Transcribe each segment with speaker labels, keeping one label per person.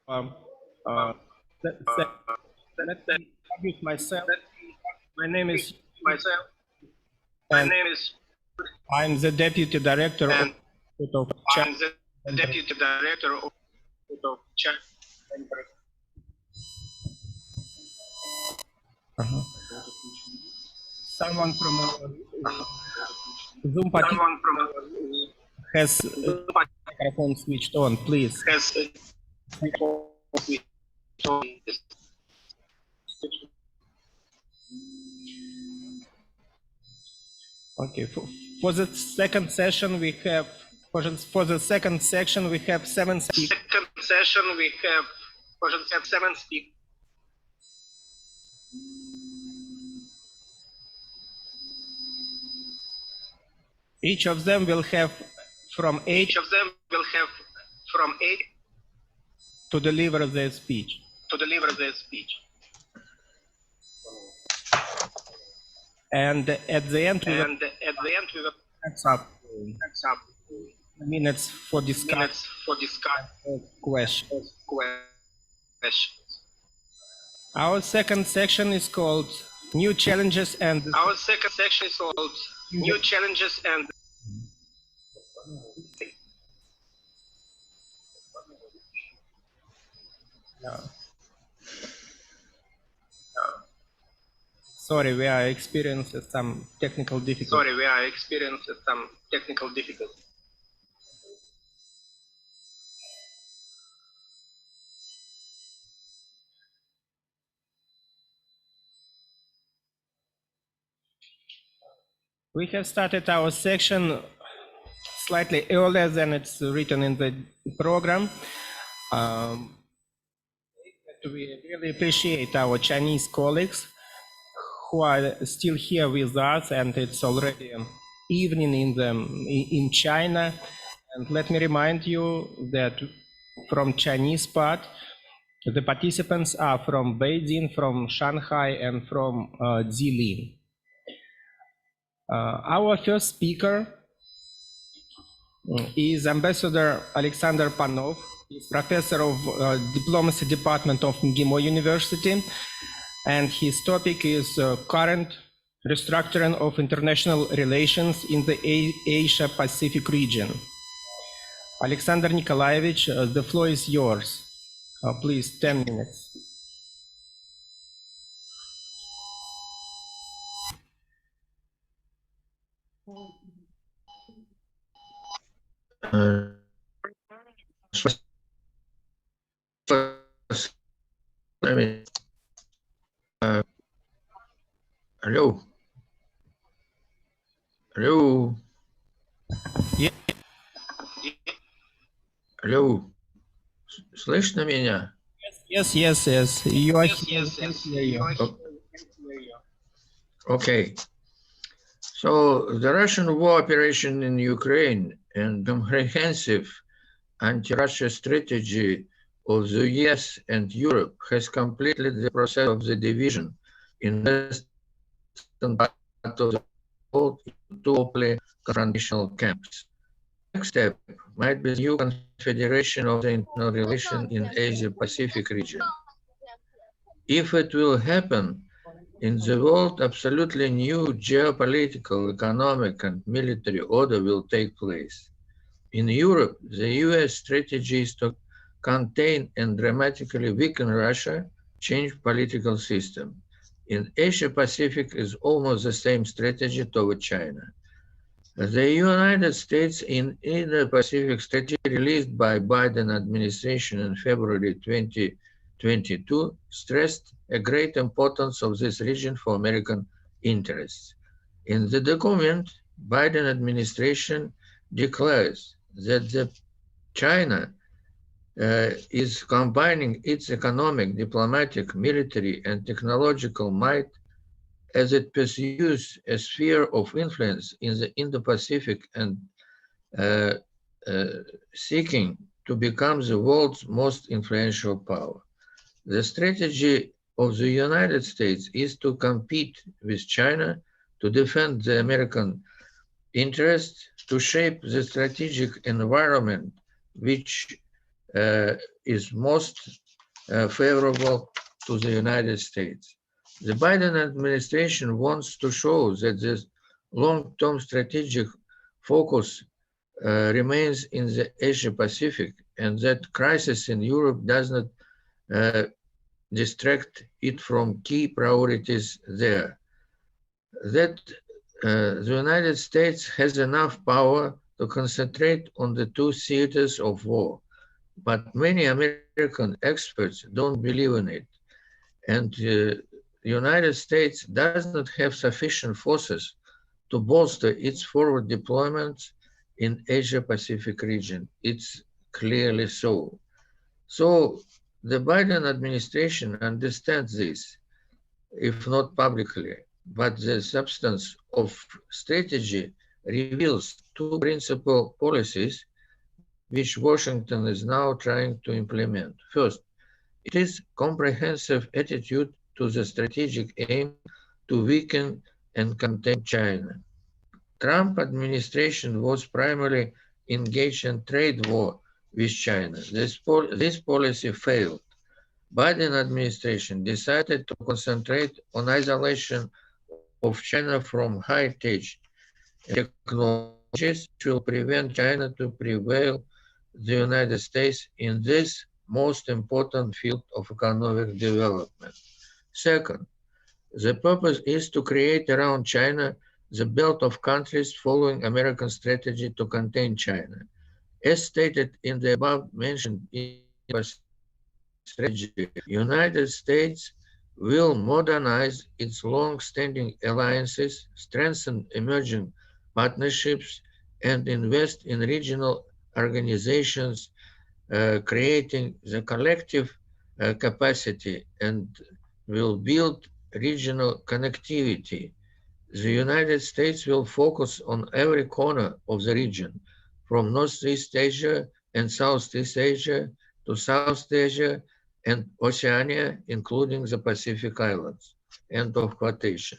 Speaker 1: Let me introduce myself. My name is I'm the Deputy Director of Someone from Zoom has microphone switched on, please. Okay, for the second session we have seven speakers. Each of them will have from 8 to deliver their speech. And at the end we will have minutes for discussion. Questions. Our second section is called New Challenges and Sorry, we are experiencing some technical difficulties. We have started our section slightly earlier than it's written in the program. We really appreciate our Chinese colleagues who are still here with us, and it's already evening in China. And let me remind you that from Chinese part, the participants are from Beijing, from Shanghai, and from Jilin. Our first speaker is Ambassador A.N.Panov. He's professor of Diplomacy Department of MGIMO University, and his topic is current restructuring of international relations in the Asia-Pacific region. Alexander Nikolaevich, the floor is yours. Please, 10 minutes.
Speaker 2: Алло.
Speaker 1: Yeah.
Speaker 2: Алло. Слышно меня?
Speaker 1: Yes. You are here.
Speaker 2: Okay. So the Russian war operation in Ukraine and comprehensive anti-Russia strategy of the US and Europe has completed the process of the division in western part of the world into two confrontational camps. Next step might be the new confederation of the international relations in Asia-Pacific region. If it will happen, in the world, absolutely new geopolitical, economic, and military order will take place. In Europe, the US strategy is to contain and dramatically weaken Russia, change political system. In Asia-Pacific is almost the same strategy toward China. The United States in Indo-Pacific Strategy released by Biden administration in February 2022 stressed a great importance of this region for American interests. In the document, Biden administration declares that China is combining its economic, diplomatic, military, and technological might as it pursues a sphere of influence in the Indo-Pacific and seeking to become the world's most influential power. The strategy of the United States is to compete with China, to defend the American interests, to shape the strategic environment which is most favorable to the United States. The Biden administration wants to show that this long-term strategic focus remains in the Asia-Pacific and that crisis in Europe does not distract it from key priorities there. That the United States has enough power to concentrate on the two theaters of war, but many American experts don't believe in it. And the United States does not have sufficient forces to bolster its forward deployments in Asia-Pacific region. It's clearly so. So the Biden administration understands this, if not publicly, but the substance of strategy reveals two principal policies which Washington is now trying to implement. First, it is comprehensive attitude to the strategic aim to weaken and contain China. Trump administration was primarily engaged in trade war with China. This policy failed. Biden administration decided to concentrate on isolation of China from high-tech technologies which will prevent China to prevail the United States in this most important field of economic development. Second, the purpose is to create around China the belt of countries following American strategy to contain China. As stated in the above-mentioned strategy, United States will modernize its long-standing alliances, strengthen emerging partnerships, and invest in regional organizations, creating the collective capacity, and will build regional connectivity. The United States will focus on every corner of the region, from Northeast Asia and Southeast Asia to South Asia and Oceania, including the Pacific Islands. End of quotation.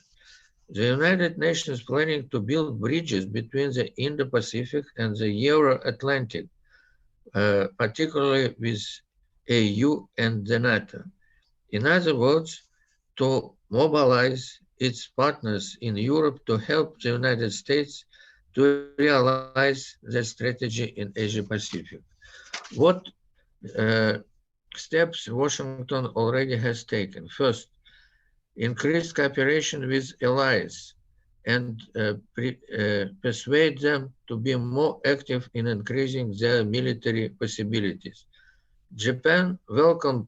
Speaker 2: The United Nations is planning to build bridges between the Indo-Pacific and the Euro-Atlantic, particularly with EU and the NATO. In other words, to mobilize its partners in Europe to help the United States to realize their strategy in Asia-Pacific. What steps Washington already has taken? First, increased cooperation with allies and persuade them to be more active in increasing their military possibilities. Japan welcomed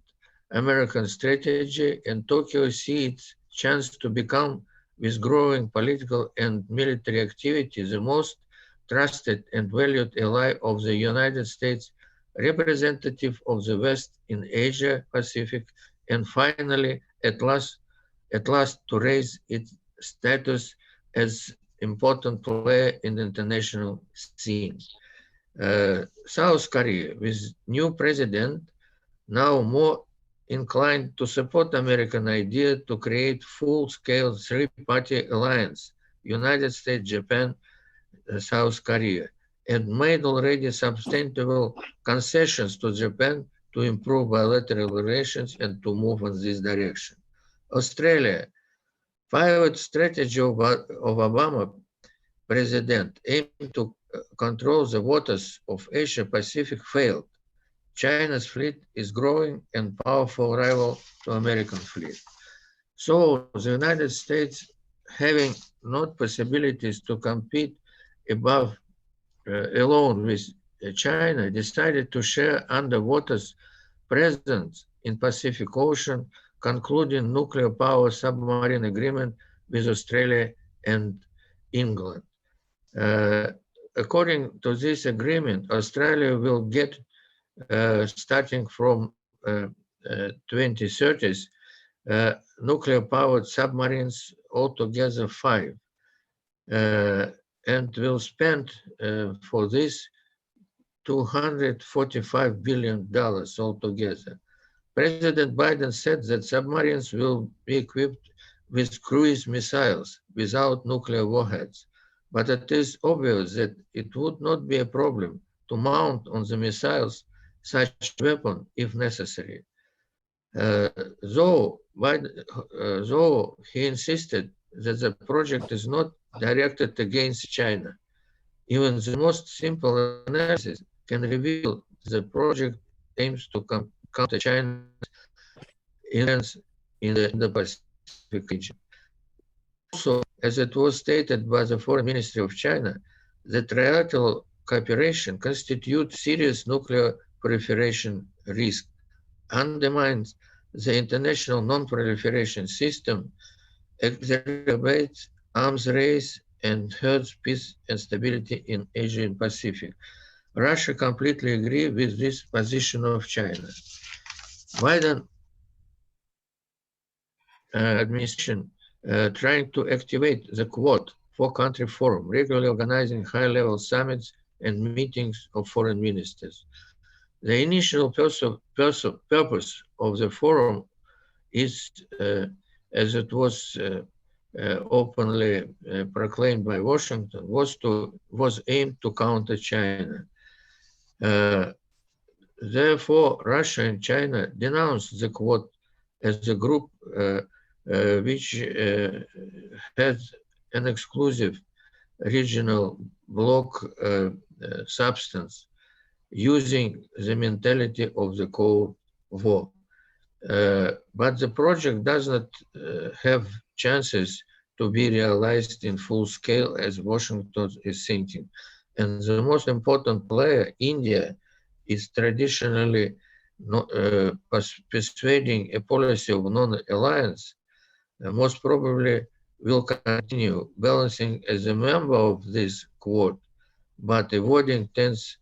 Speaker 2: American strategy, and Tokyo sees its chance to become, with growing political and military activity, the most trusted and valued ally of the United States, representative of the West in Asia Pacific, and finally, at last to raise its status as important player in the international scene. South Korea, with new president, now more inclined to support American idea to create full-scale three-party alliance, United States, Japan, South Korea, and made already substantial concessions to Japan to improve bilateral relations and to move in this direction. Australia, pivot strategy of Obama president aimed to control the waters of Asia Pacific failed. China's fleet is growing and powerful rival to American fleet. So the United States, having not possibilities to compete alone with China, decided to share underwaters presence in Pacific Ocean, concluding nuclear power submarine agreement with Australia and England. According to this agreement, Australia will get, starting from 2030s, nuclear-powered submarines, altogether 5, and will spend for this $245 billion altogether. President Biden said that submarines will be equipped with cruise missiles without nuclear warheads, but it is obvious that it would not be a problem to mount on the missiles such weapon if necessary. Though he insisted that the project is not directed against China, even the most simple analysis can reveal the project aims to counter China's influence in the Indo-Pacific region. Also, as it was stated by the Foreign Ministry of China, that trilateral cooperation constitutes serious nuclear proliferation risk, undermines the international non-proliferation system, exacerbates arms race, and hurts peace and stability in Asia and Pacific. Russia completely agrees with this position of China. Biden administration trying to activate the Quad four-country forum, regularly organizing high-level summits and meetings of foreign ministers. The initial purpose of the forum is, as it was openly proclaimed by Washington, was aimed to counter China. Therefore, Russia and China denounced the Quad as a group which has an exclusive regional bloc substance, using the mentality of the Cold War. But the project does not have chances to be realized in full scale as Washington is thinking. And the most important player, India, is traditionally persuading a policy of non-alliance, most probably will continue balancing as a member of this Quad, but avoiding tense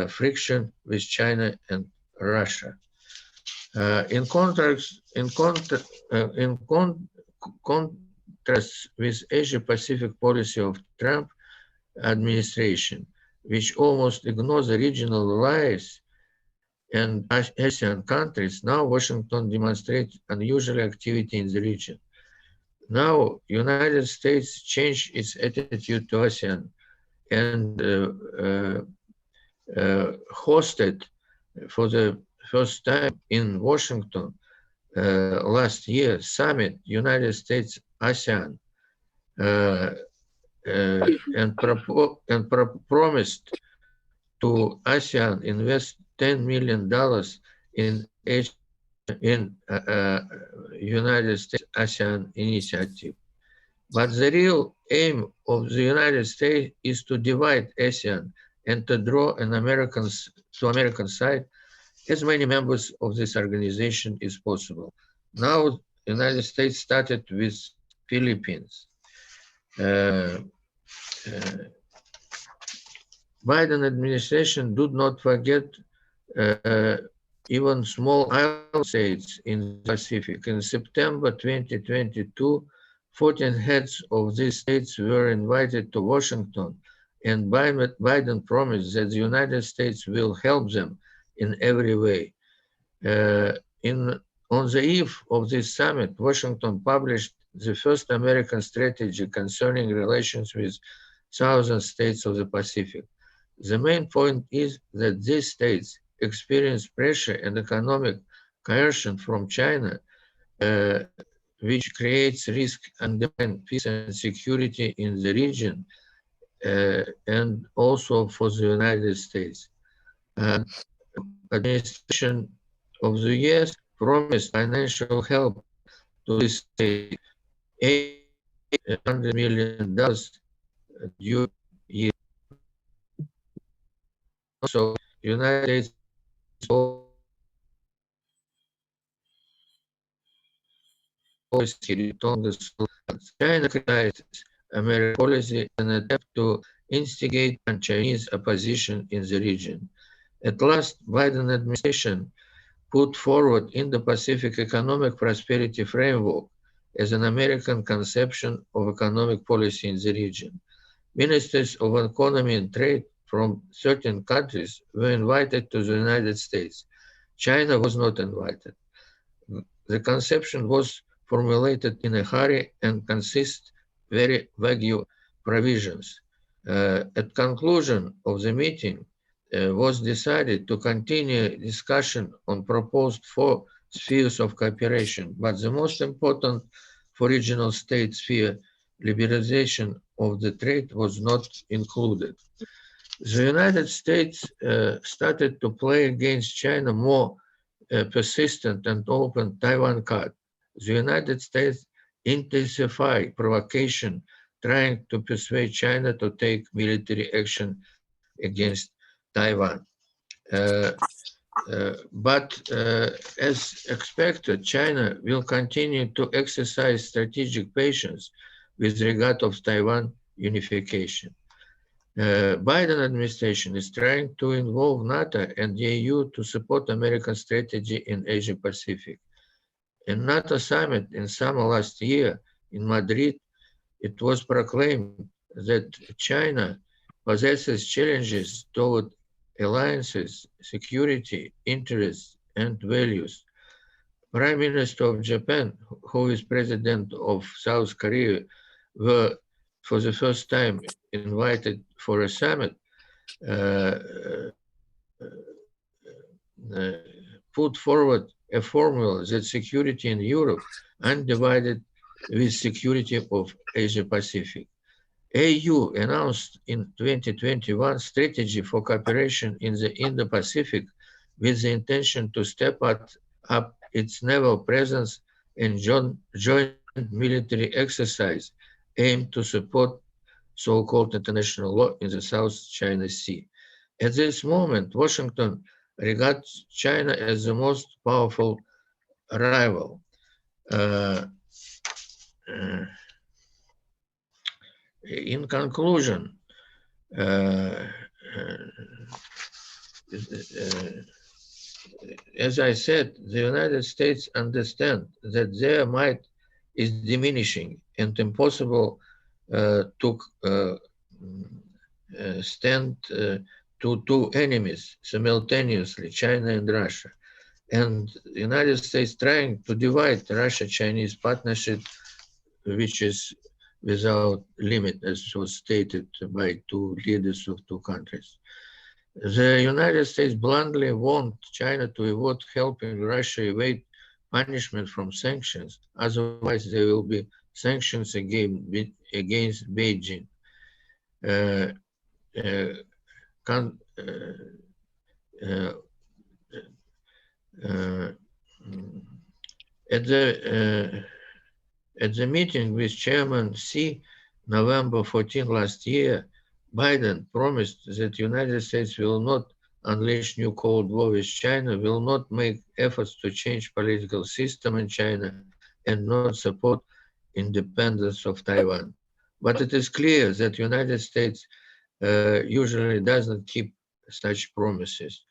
Speaker 2: friction with China and Russia. In contrast with Asia-Pacific policy of Trump administration, which almost ignores the regional allies and ASEAN countries, now Washington demonstrates unusual activity in the region. Now, United States changed its attitude to ASEAN and hosted for the first time in Washington last year summit United States ASEAN and promised to ASEAN invest $10 million in United States ASEAN initiative. But the real aim of the United States is to divide ASEAN and to draw an American side as many members of this organization as possible. Now, the United States started with Philippines. Biden administration did not forget even small island states in the Pacific. In September 2022, 14 heads of these states were invited to Washington, and Biden promised that the United States will help them in every way. On the eve of this summit, Washington published the first American strategy concerning relations with southern states of the Pacific. The main point is that these states experience pressure and economic coercion from China, which creates risk and peace and security in the region, and also for the United States. Administration of the US promised financial help to this state, $800 million due year. Also, United States China criticizes American policy in an attempt to instigate Chinese opposition in the region. At last, Biden administration put forward Indo-Pacific Economic Prosperity Framework as an American conception of economic policy in the region. Ministers of economy and trade from certain countries were invited to the United States. China was not invited. The conception was formulated in a hurry and consists very vague provisions. At conclusion of the meeting, was decided to continue discussion on proposed 4 spheres of cooperation, but the most important for regional state sphere, liberalization of the trade, was not included. The United States started to play against China more persistent and open Taiwan card. The United States intensified provocation, trying to persuade China to take military action against Taiwan. But as expected, China will continue to exercise strategic patience with regard of Taiwan unification. Biden administration is trying to involve NATO and the EU to support American strategy in Asia Pacific. In NATO summit in summer last year in Madrid, it was proclaimed that China possesses challenges toward alliances, security, interests, and values. Prime Minister of Japan, who is President of South Korea, were for the first time invited for a summit, put forward a formula that security in Europe undivided with security of Asia Pacific. AU announced in 2021 strategy for cooperation in the Indo-Pacific with the intention to step up its naval presence and joint military exercise aimed to support so-called international law in the South China Sea. At this moment, Washington regards China as the most powerful rival. In conclusion, as I said, the United States understand that their might is diminishing and impossible to stand to two enemies simultaneously, China and Russia. And the United States trying to divide Russia-Chinese partnership, which is without limit, as was stated by two leaders of two countries. The United States bluntly warned China to avoid helping Russia evade punishment from sanctions, otherwise there will be sanctions against Beijing. At the meeting with Chairman Xi, November 14 last year, Biden promised that the United States will not unleash new Cold War with China, will not make efforts to change political system in China, and not support independence of Taiwan. But it is clear that the United States usually doesn't keep such promises.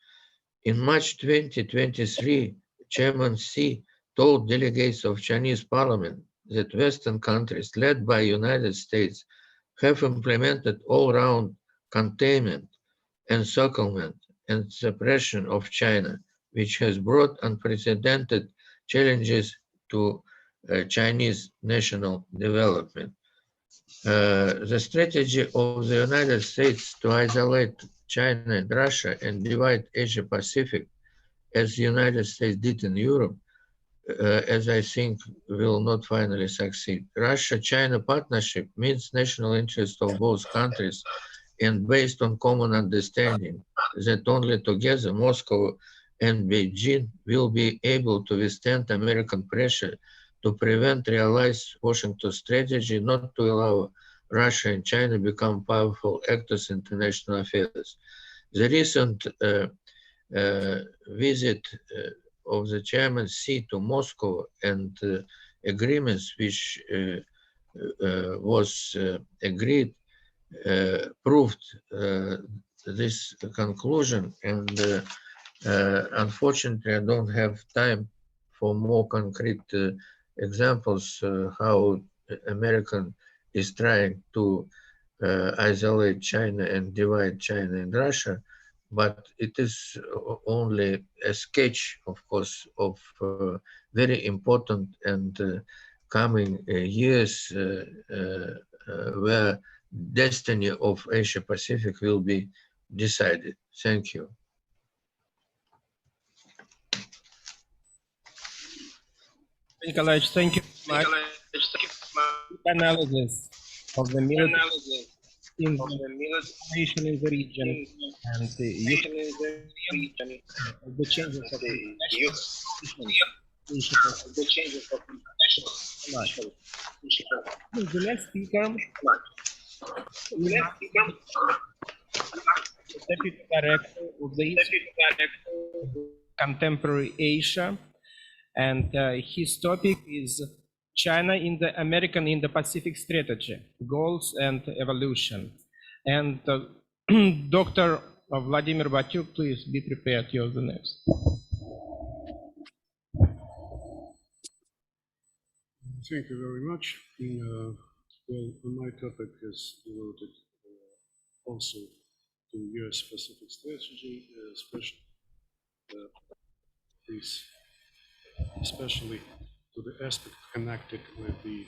Speaker 2: In March 2023, Chairman Xi told delegates of Chinese parliament that Western countries, led by United States, have implemented all-round containment, encirclement, and suppression of China, which has brought unprecedented challenges to Chinese national development. The strategy of the United States to isolate China and Russia and divide Asia Pacific, as the United States did in Europe, as I think will not finally succeed. Russia-China partnership means national interest of both countries and based on common understanding that only together Moscow and Beijing will be able to withstand American pressure to prevent realized Washington strategy not to allow Russia and China become powerful actors in international affairs. The recent visit of the Chairman Xi to Moscow and agreements which was agreed proved this conclusion, and unfortunately I don't have time for more concrete examples how American is trying to isolate China and divide China and Russia, but it is only a sketch, of course, of very important and coming years where destiny of Asia Pacific will be decided. Thank you.
Speaker 1: Nikolaevich, thank you very much. Analysis of the military in the situation in the region and the changes of international. The next speaker, the Deputy Director of the Contemporary Asia, and his topic is China in the American Indo-Pacific Strategy, Goals and Evolution. And Dr. Vladimir Batyuk, please be prepared, you're the next.
Speaker 3: Thank you very much. Well, my topic is devoted also to US Pacific Strategy, especially to the aspect connected with the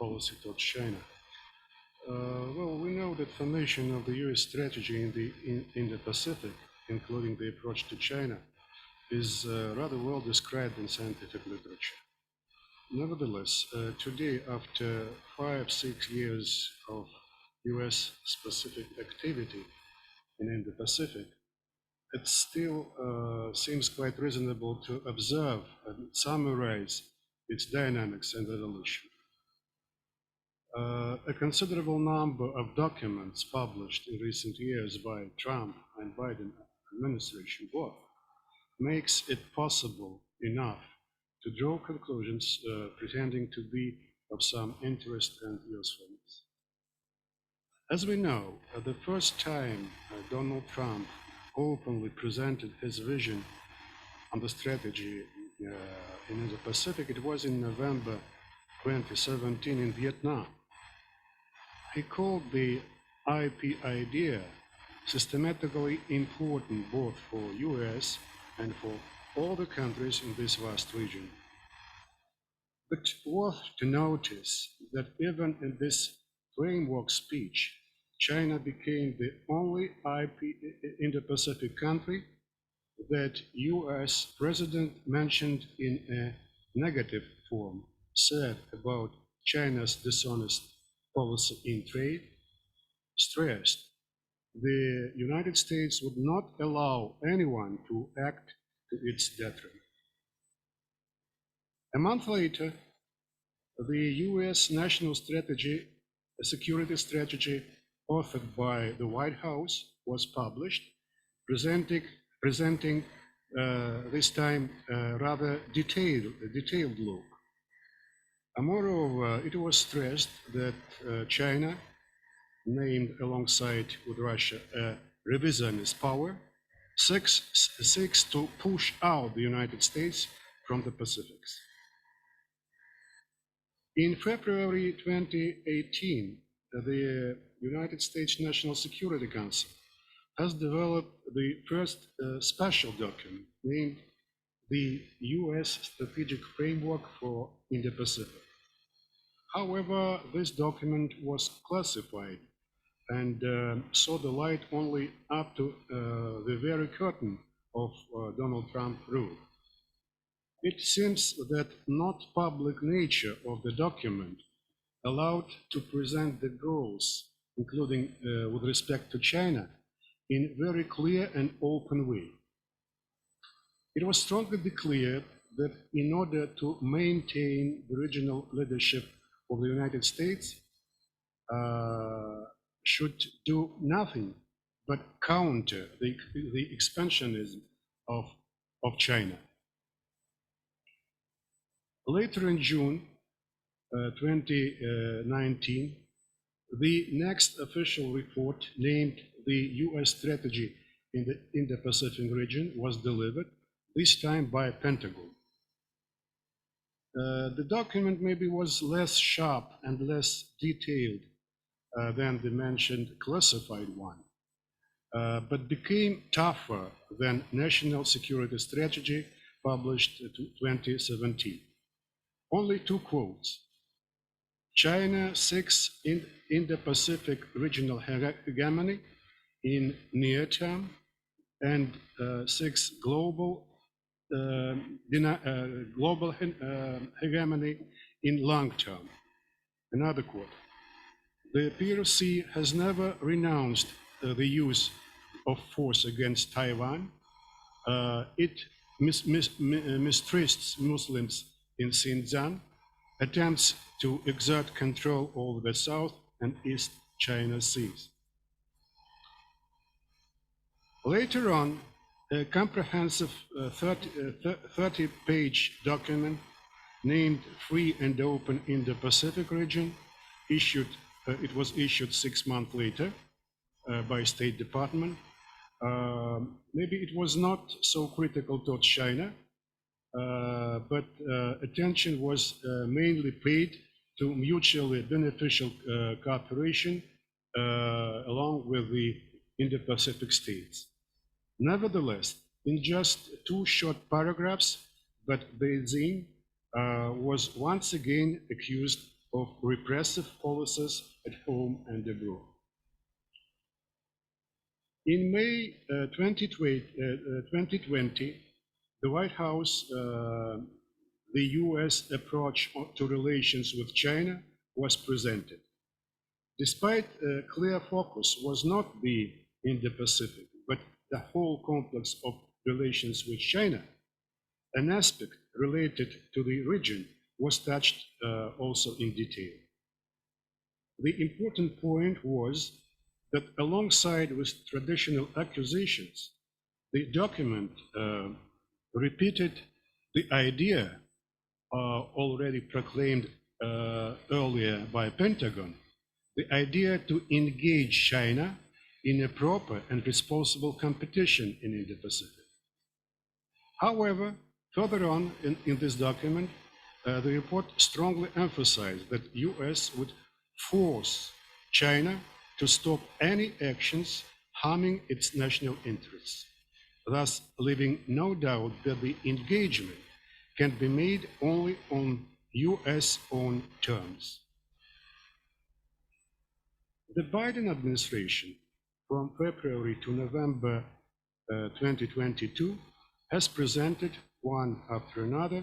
Speaker 3: policy towards China. Well, we know that formation of the US strategy in the Indo-Pacific, including the approach to China, is rather well described in scientific literature. Nevertheless, today, after 5-6 years of US-specific activity in Indo-Pacific, it still seems quite reasonable to observe and summarize its dynamics and evolution. A considerable number of documents published in recent years by Trump and Biden administration both makes it possible enough to draw conclusions pretending to be of some interest and usefulness. As we know, the first time Donald Trump openly presented his vision on the strategy in the Pacific, it was in November 2017 in Vietnam. He called the IP idea systematically important both for US and for all the countries in this vast region. But worth to notice that even in this framework speech, China became the only IP Indo-Pacific country that US president mentioned in a negative form, said about China's dishonest policy in trade, stressed the United States would not allow anyone to act to its detriment. A month later, the US national strategy, a security strategy authored by the White House, was published, presenting this time a rather detailed look. Moreover, it was stressed that China, named alongside with Russia a revisionist power, seeks to push out the United States from the Pacifics. In February 2018, the United States National Security Council has developed the first special document named the US Strategic Framework for Indo-Pacific. However, this document was classified and saw the light only up to the very curtain of Donald Trump rule. It seems that not public nature of the document allowed to present the goals, including with respect to China, in very clear and open way. It was strongly declared that in order to maintain the regional leadership of the United States, should do nothing but counter the expansionism of China. Later in June 2019, the next official report named the US strategy in the Indo-Pacific region was delivered, this time by Pentagon. The document maybe was less sharp and less detailed than the mentioned classified one, but became tougher than National Security Strategy published in 2017. Only two quotes. China seeks Indo-Pacific regional hegemony in near term, and 6, global hegemony in long term. Another quote: the PRC has never renounced the use of force against Taiwan. It mistrusts Muslims in Xinjiang, attempts to exert control over the South and East China Seas. Later on, a comprehensive 30-page document named Free and Open Indo-Pacific Region it was issued 6 months later by State Department. Maybe it was not so critical towards China, but attention was mainly paid to mutually beneficial cooperation along with the Indo-Pacific states. Nevertheless, in just 2 short paragraphs, but Beijing was once again accused of repressive policies at home and abroad. In May 2020, the White House, the US approach to relations with China was presented. Despite a clear focus was not the Indo-Pacific, but the whole complex of relations with China, an aspect related to the region was touched also in detail. The important point was that alongside with traditional accusations, the document repeated the idea already proclaimed earlier by Pentagon, the idea to engage China in a proper and responsible competition in Indo-Pacific. However, further on in this document, the report strongly emphasized that US would force China to stop any actions harming its national interests, thus leaving no doubt that the engagement can be made only on US own terms. The Biden administration from February to November 2022 has presented one after another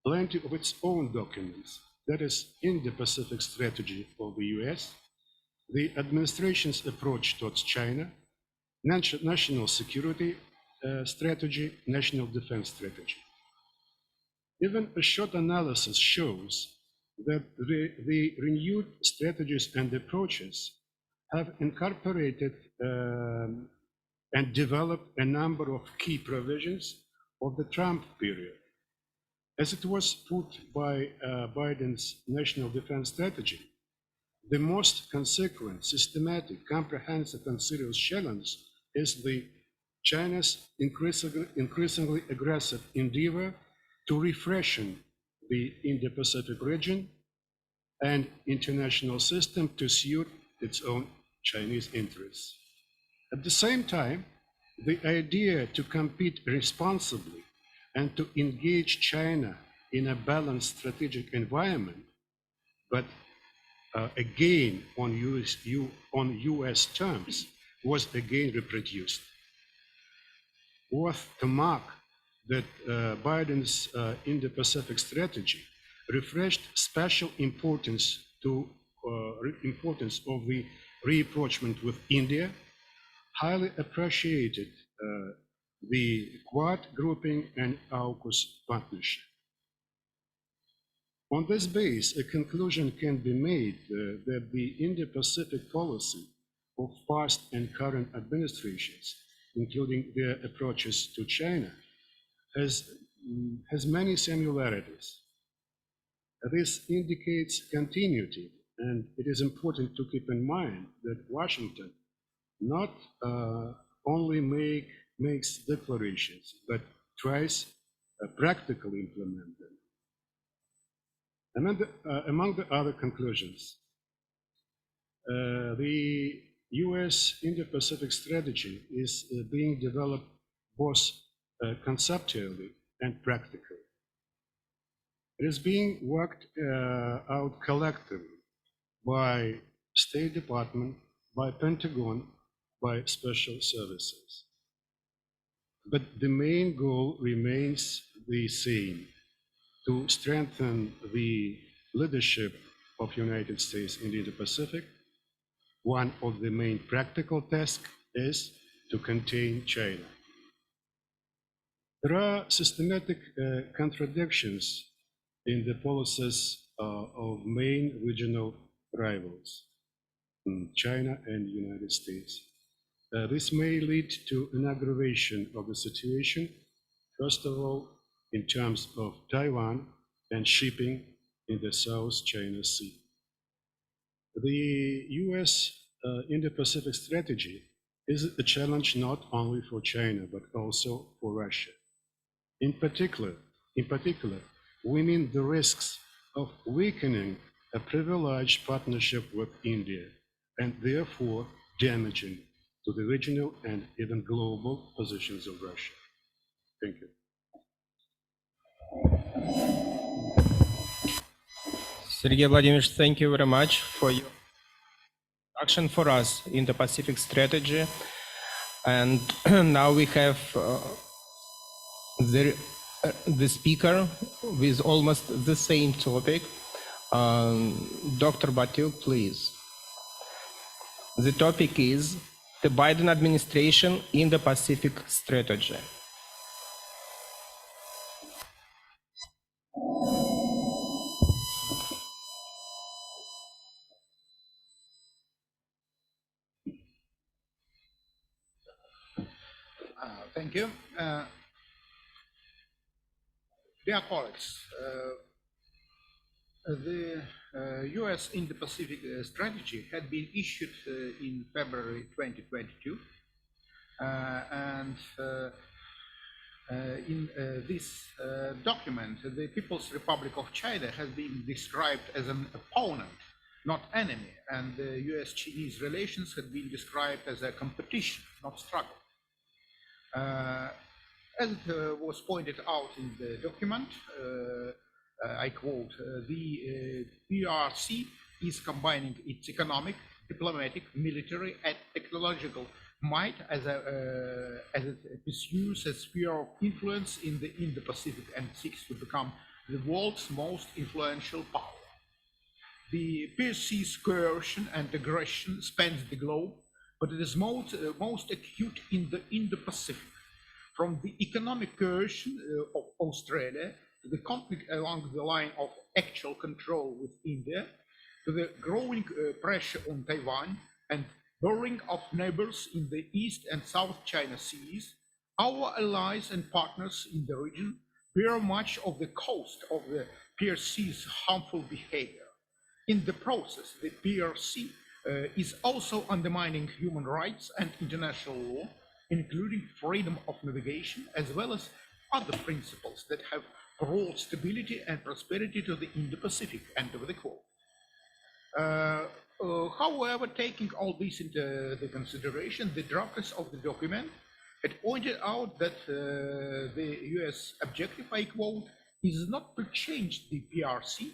Speaker 3: plenty of its own documents, that is Indo-Pacific Strategy of the US, the administration's approach towards China, National Security Strategy, National Defense Strategy. Even a short analysis shows that the renewed strategies and approaches have incorporated and developed a number of key provisions of the Trump period. As it was put by Biden's National Defense Strategy, the most consequent, systematic, comprehensive, and serious challenge is China's increasingly aggressive endeavor to refreshen the Indo-Pacific region and international system to suit its own Chinese interests. At the same time, the idea to compete responsibly and to engage China in a balanced strategic environment, but again on US terms, was again reproduced. Worth to mark that Biden's Indo-Pacific strategy refreshed special importance to importance of the rapprochement with India, highly appreciated the Quad grouping and AUKUS partnership. On this base, a conclusion can be made that the Indo-Pacific policy of past and current administrations, including their approaches to China, has many similarities. This indicates continuity, and it is important to keep in mind that Washington not only makes declarations, but tries practically implement them. Among the other conclusions, the US Indo-Pacific strategy is being developed both conceptually and practically. It is being worked out collectively by State Department, by Pentagon, by special services. But the main goal remains the same: to strengthen the leadership of United States in the Indo-Pacific. One of the main practical tasks is to contain China. There are systematic contradictions in the policies of main regional rivals, China and United States. This may lead to an aggravation of the situation, first of all, in terms of Taiwan and shipping in the South China Sea. The US Indo-Pacific Strategy is a challenge not only for China, but also for Russia. In particular, we mean the risks of weakening a privileged partnership with India and therefore damaging to the regional and even global positions of Russia. Thank you.
Speaker 1: Sergey Vladimirovich, thank you very much for your action for us in the Pacific strategy. And now we have the speaker with almost the same topic. Dr. Batyuk, please. The topic is the Biden administration in the Pacific strategy.
Speaker 4: Thank you. Dear colleagues, the US Indo-Pacific Strategy had been issued in February 2022, and in this document, the People's Republic of China has been described as an opponent, not enemy, and the US-Chinese relations had been described as a competition, not struggle. As it was pointed out in the document, I quote, the PRC is combining its economic, diplomatic, military, and technological might as it pursues a sphere of influence in the Indo-Pacific and seeks to become the world's most influential power. The PRC's coercion and aggression spans the globe, but it is most acute in the Indo-Pacific. From the economic coercion of Australia to the conflict along the line of actual control with India, to the growing pressure on Taiwan and burning of neighbors in the East and South China Seas, our allies and partners in the region bear much of the cost of the PRC's harmful behavior. In the process, the PRC is also undermining human rights and international law, including freedom of navigation, as well as other principles that have brought stability and prosperity to the Indo-Pacific, end of the quote. However, taking all this into the consideration, the drafters of the document had pointed out that the US objective, I quote, is not to change the PRC,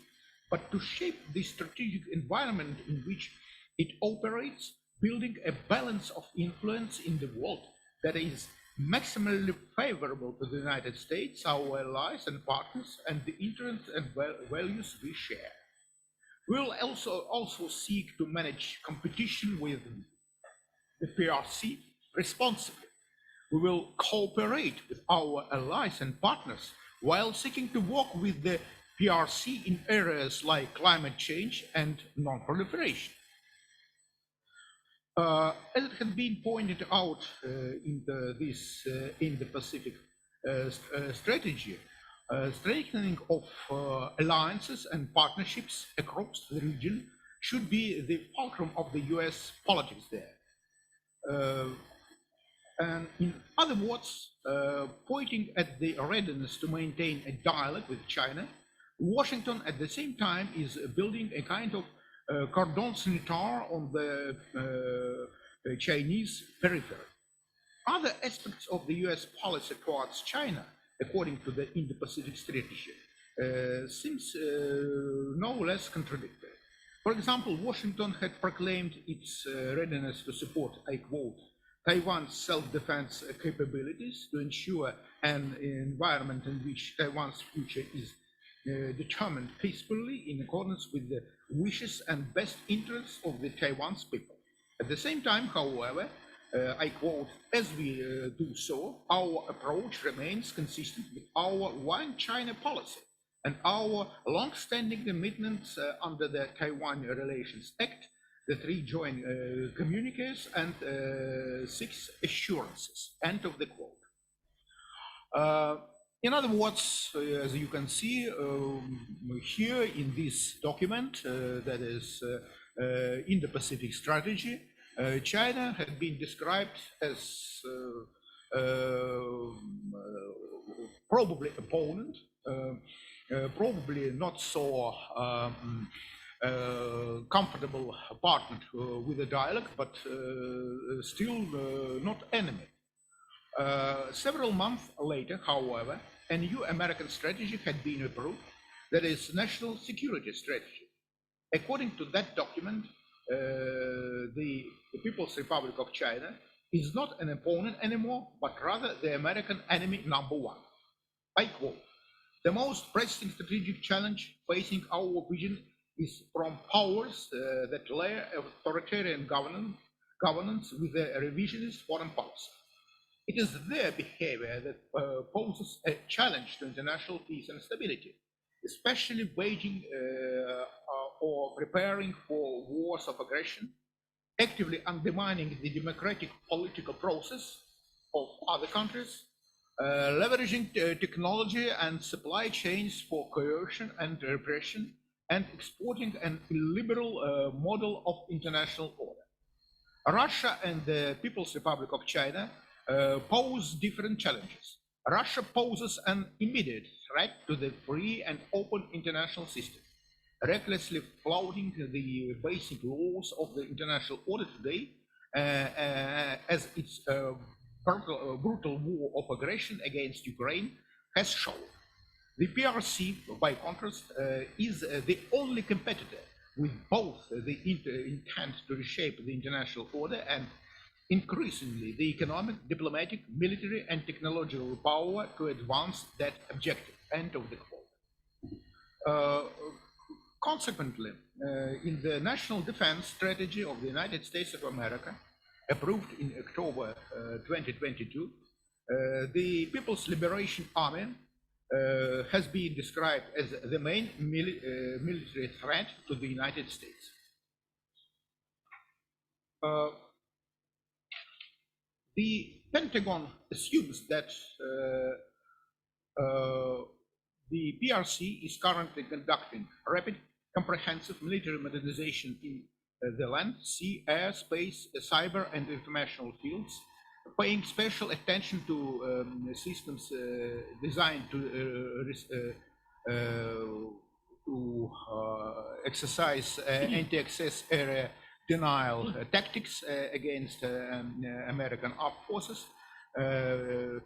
Speaker 4: but to shape the strategic environment in which it operates, building a balance of influence in the world that is maximally favorable to the United States, our allies and partners, and the interests and values we share. We will also seek to manage competition with the PRC responsibly. We will cooperate with our allies and partners while seeking to work with the PRC in areas like climate change and non-proliferation. As it has been pointed out in this Indo-Pacific strategy, strengthening of alliances and partnerships across the region should be the fulcrum of the US politics there. And in other words, pointing at the readiness to maintain a dialogue with China, Washington at the same time is building a kind of cordon sanitaire on the Chinese periphery. Other aspects of the US policy towards China, according to the Indo-Pacific strategy, seems no less contradictory. For example, Washington had proclaimed its readiness to support, I quote, Taiwan's self-defense capabilities to ensure an environment in which Taiwan's future is determined peacefully in accordance with the wishes and best interests of the Taiwan's people. At the same time, however, I quote, as we do so, our approach remains consistent with our One China policy and our long-standing commitments under the Taiwan Relations Act, the 3 joint communiques and 6 assurances. End of the quote. In other words, as you can see here in this document, that is Indo-Pacific Strategy, China had been described as probably opponent, probably not so comfortable partner with the dialogue, but still not enemy. Several months later, however, a new American strategy had been approved, that is National Security Strategy. According to that document, the People's Republic of China is not an opponent anymore, but rather the American enemy number 1. I quote, "The most pressing strategic challenge facing our region is from powers that layer authoritarian governance with a revisionist foreign policy. It is their behavior that poses a challenge to international peace and stability, especially waging or preparing for wars of aggression, actively undermining the democratic political process of other countries, leveraging technology and supply chains for coercion and repression, and exporting an illiberal model of international order. Russia and the People's Republic of China pose different challenges. Russia poses an immediate threat to the free and open international system, recklessly flouting the basic laws of the international order today as its brutal war of aggression against Ukraine has shown. The PRC, by contrast, is the only competitor with both the intent to reshape the international order and increasingly the economic, diplomatic, military, and technological power to advance that objective. End of the quote. Consequently, in the National Defense Strategy of the United States of America, approved in October 2022, the People's Liberation Army has been described as the main military threat to the United States. The Pentagon assumes that the PRC is currently conducting rapid, comprehensive military modernization in the land, sea, air, space, cyber, and informational fields, paying special attention to systems designed to exercise anti-access area denial tactics against American armed forces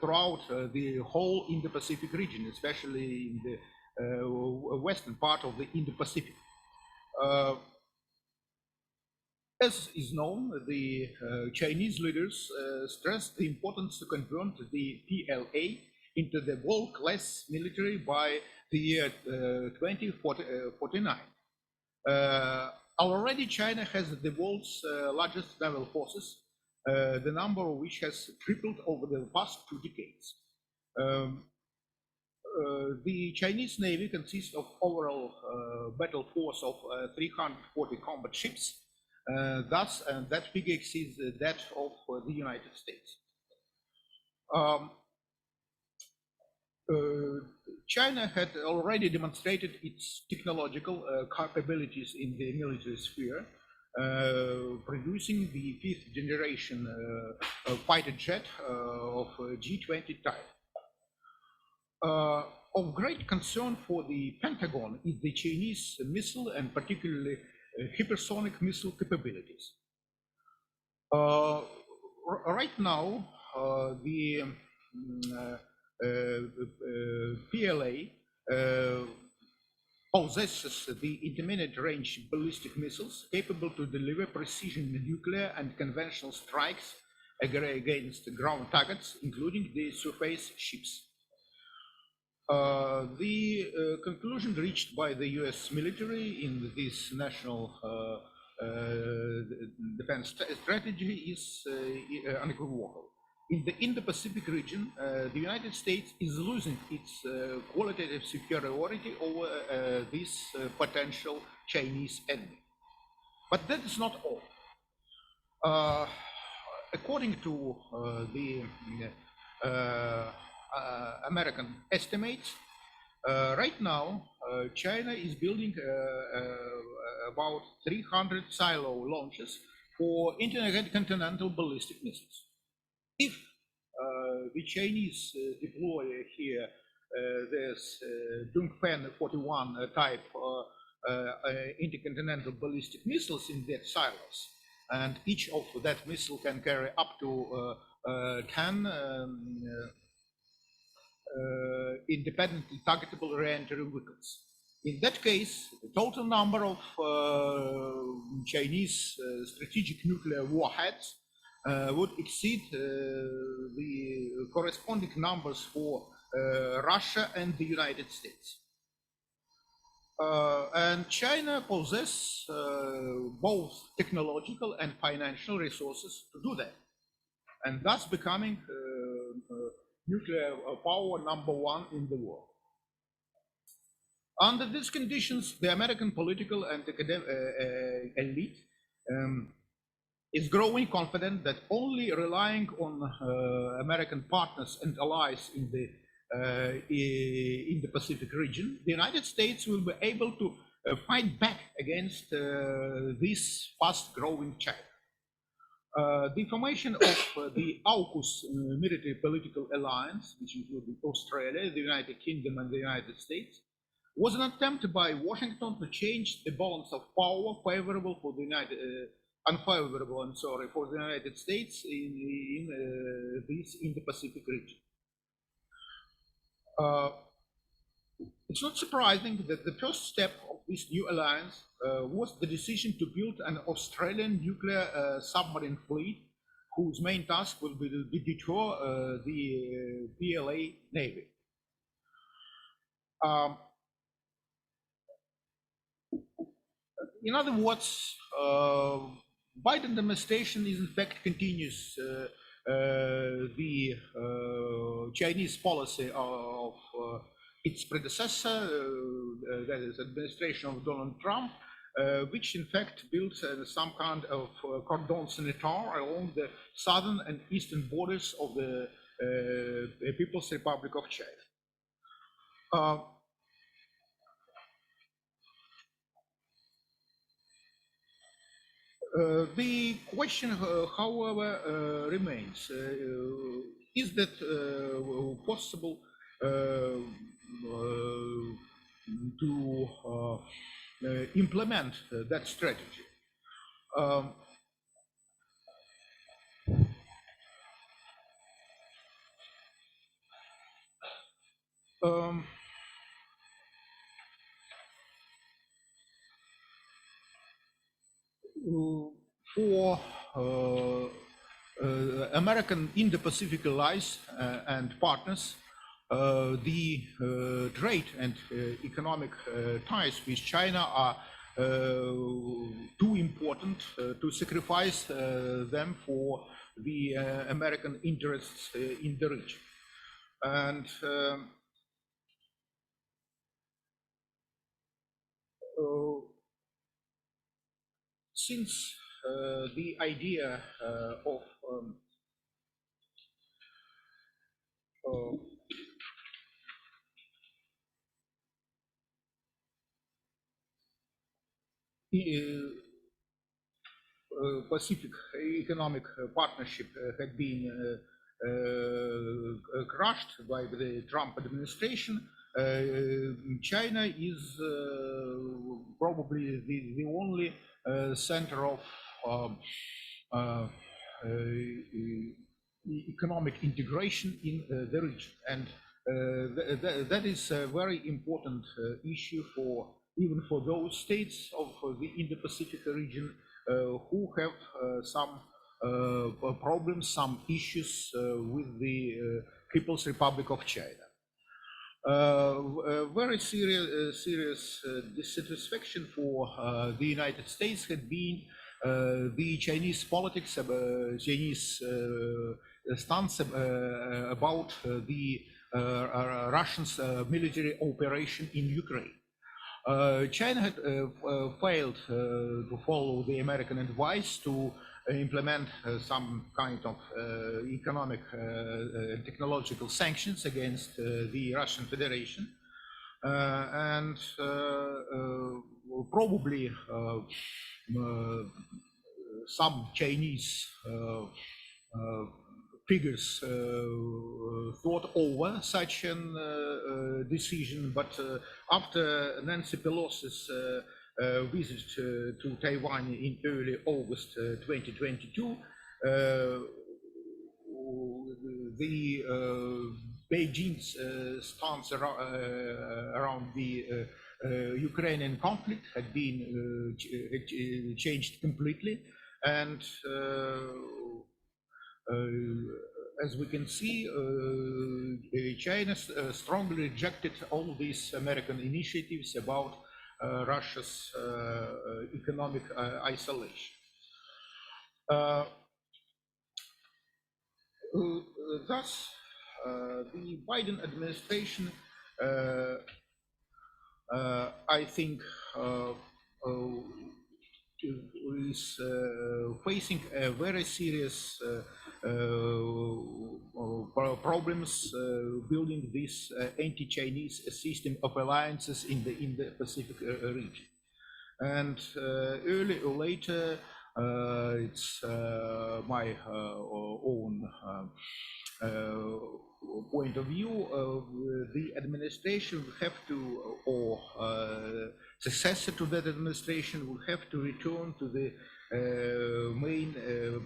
Speaker 4: throughout the whole Indo-Pacific region, especially in the western part of the Indo-Pacific. As is known, the Chinese leaders stressed the importance to convert the PLA into the world-class military by the year 2049. Already China has the world's largest naval forces, the number of which has tripled over the past 2 decades. The Chinese Navy consists of overall battle force of 340 combat ships. Thus, that figure exceeds that of the United States. China had already demonstrated its technological capabilities in the military sphere, producing the 5th generation fighter jet of G-20 type. Of great concern for the Pentagon is the Chinese missile and particularly hypersonic missile capabilities. Right now, the PLA possesses the intermediate range ballistic missiles capable to deliver precision nuclear and conventional strikes against ground targets, including the surface ships. The conclusion reached by the US military in this national defense strategy is unequivocal. In the Indo-Pacific region, the United States is losing its qualitative superiority over this potential Chinese enemy. But that is not all. According to the American estimates, right now, China is building about 300 silo launches for intercontinental ballistic missiles. If the Chinese deploy here this Dongfeng 41 type intercontinental ballistic missiles in their silos, and each of that missile can carry up to 10 independently targetable re-entry vehicles. In that case, the total number of Chinese strategic nuclear warheads would exceed the corresponding numbers for Russia and the United States. And China possesses both technological and financial resources to do that, and thus becoming nuclear power #1 in the world. Under these conditions, the American political and academic elite is growing confident that only relying on American partners and allies in the Pacific region, the United States will be able to fight back against this fast-growing China. The formation of the AUKUS military political alliance, which included Australia, the United Kingdom, and the United States, was an attempt by Washington to change the balance of power favorable for the unfavorable, for the United States in the Pacific region. It's not surprising that the first step of this new alliance was the decision to build an Australian nuclear submarine fleet, whose main task will be to deter the PLA Navy. In other words, Biden administration is in fact continues the Chinese policy of its predecessor, that is administration of Donald Trump, which in fact built some kind of cordon sanitaire along the southern and eastern borders of the People's Republic of China. The question, however, remains, is that possible to implement that strategy? For American Indo-Pacific allies and partners, the trade and economic ties with China are too important to sacrifice them for the American interests in the region. And since the idea of Pacific Economic Partnership had been crushed by the Trump administration, China is probably the only center of economic integration in the region, and that is a very important issue for even for those states of the Indo-Pacific region who have some problems, some issues with the People's Republic of China. Very serious dissatisfaction for the United States had been the Chinese politics, Chinese stance about the Russians' military operation in Ukraine. China had failed to follow the American advice to implement some kind of economic and technological sanctions against the Russian Federation, and probably some Chinese figures thought over such a decision, but after Nancy Pelosi's visit to Taiwan in early August 2022, the Beijing's stance around the Ukrainian conflict had been changed completely, and as we can see, China strongly rejected all these American initiatives about Russia's economic isolation. Thus, the Biden administration, I think, is facing a very serious problems building this anti-Chinese system of alliances in the Indo-Pacific region. And early or later, it's my own point of view, the administration will have to, or successor to that administration will have to return to the main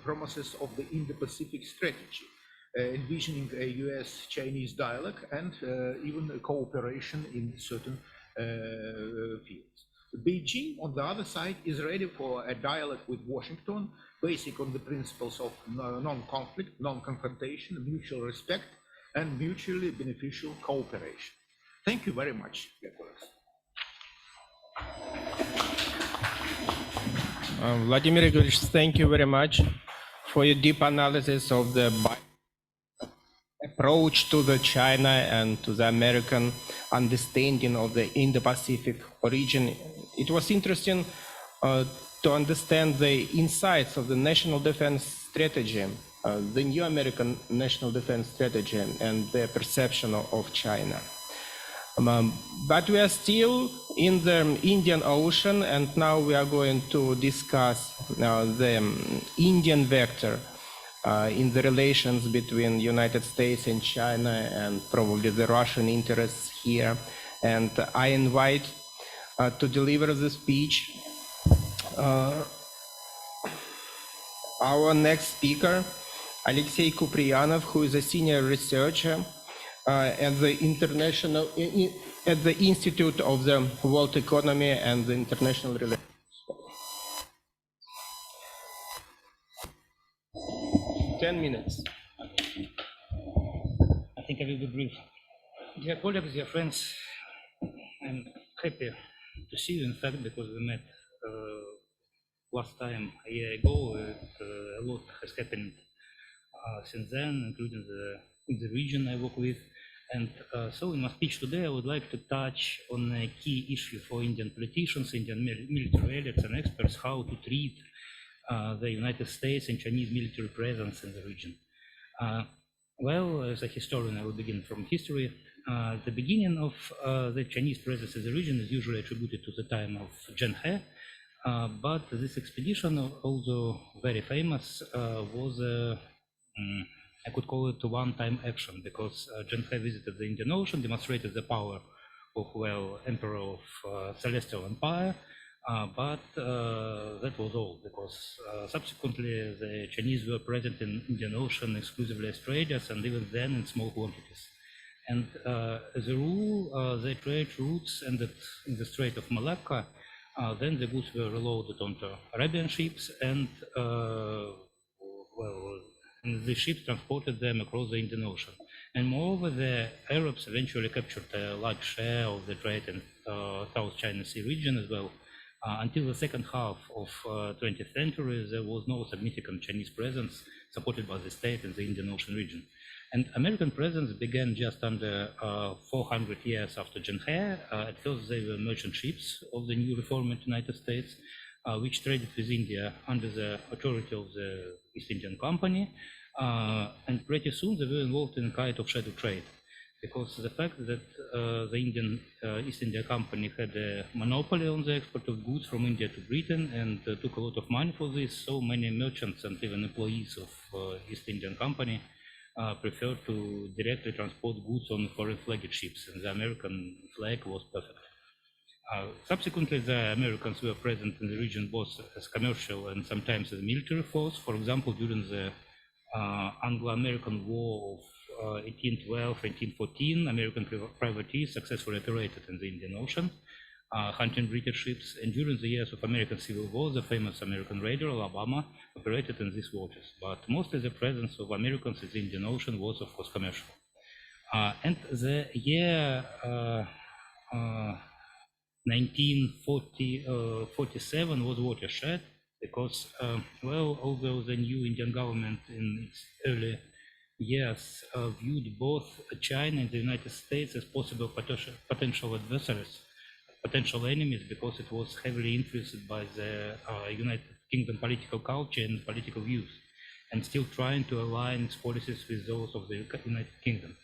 Speaker 4: promises of the Indo-Pacific Strategy, envisioning a US-Chinese dialogue and even a cooperation in certain fields. Beijing, on the other side, is ready for a dialogue with Washington, based on the principles of non-conflict, non-confrontation, mutual respect, and mutually beneficial cooperation. Thank you very much.
Speaker 1: Vladimir Igorevich, thank you very much for your deep analysis of the approach to the China and to the American understanding of the Indo-Pacific region. It was interesting to understand the insights of the National Defense Strategy, the new American National Defense Strategy, and their perception of China. But we are still in the Indian Ocean, and now we are going to discuss the Indian vector in the relations between United States and China, and probably the Russian interests here. And I invite to deliver the speech our next speaker, Alexey Kupriyanov, who is a senior researcher at the Institute of the World Economy and the International Relations. 10 minutes.
Speaker 5: I think I will be brief. Dear colleagues, dear friends, I'm happy to see you, in fact, because we met last time a year ago. A lot has happened since then, including in the region I work with. And so in my speech today, I would like to touch on a key issue for Indian politicians, Indian military elites and experts, how to treat the United States and Chinese military presence in the region. Well, as a historian, I will begin from history. The beginning of the Chinese presence in the region is usually attributed to the time of Zheng He, but this expedition, although very famous, was I could call it a one-time action, because Zheng He visited the Indian Ocean, demonstrated the power of, well, Emperor of Celestial Empire, but that was all, because subsequently the Chinese were present in Indian Ocean exclusively as traders, and even then in small quantities. And as a rule, the trade routes ended in the Strait of Malacca. Then the goods were reloaded onto Arabian ships, and and the ships transported them across the Indian Ocean. And moreover, the Arabs eventually captured a large share of the trade in South China Sea region as well. Until the second half of 20th century, there was no significant Chinese presence supported by the state in the Indian Ocean region. And American presence began just under 400 years after Zheng. At first, they were merchant ships of the new reformed United States, which traded with India under the authority of the East Indian Company. And pretty soon they were involved in a kind of shadow trade, because the fact that the Indian East India Company had a monopoly on the export of goods from India to Britain and took a lot of money for this, so many merchants and even employees of East Indian Company preferred to directly transport goods on foreign flagged ships, and the American flag was perfect. Subsequently, the Americans were present in the region both as commercial and sometimes as a military force. For example, during the Anglo-American War of 1812-1814, American privateers successfully operated in the Indian Ocean, hunting British ships, and during the years of American Civil War, the famous American raider Alabama operated in these waters. But mostly the presence of Americans in the Indian Ocean was, of course, commercial. And the year 1947 was watershed, because, well, although the new Indian government in its early years viewed both China and the United States as possible potential adversaries, potential enemies, because it was heavily influenced by the United Kingdom political culture and political views, and still trying to align its policies with those of the United Kingdom.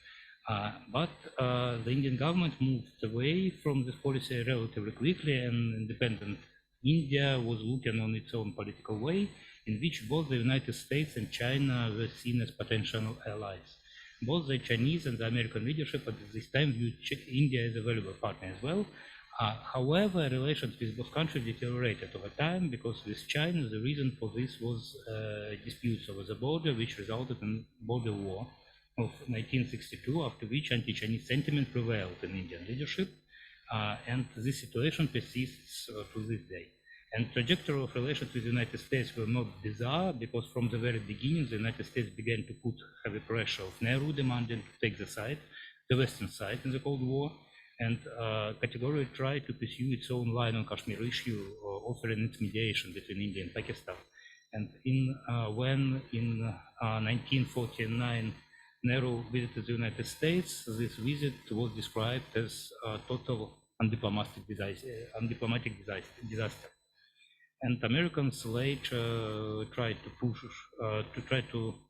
Speaker 5: But the Indian government moved away from this policy relatively quickly, and independent India was looking on its own political way, in which both the United States and China were seen as potential allies. Both the Chinese and the American leadership at this time viewed India as a valuable partner as well. However, relations with both countries deteriorated over time, because with China, the reason for this was disputes over the border, which resulted in border war of 1962, after which anti-Chinese sentiment prevailed in Indian leadership, and this situation persists to this day. And trajectory of relations with the United States were not bizarre, because from the very beginning, the United States began to put heavy pressure of Nehru demanding to take the Western side in the Cold War, and categorically tried to pursue its own line on Kashmir issue, offering its mediation between India and Pakistan. And when in 1949 Nehru visited the United States, this visit was described as a total undiplomatic disaster. And Americans later tried to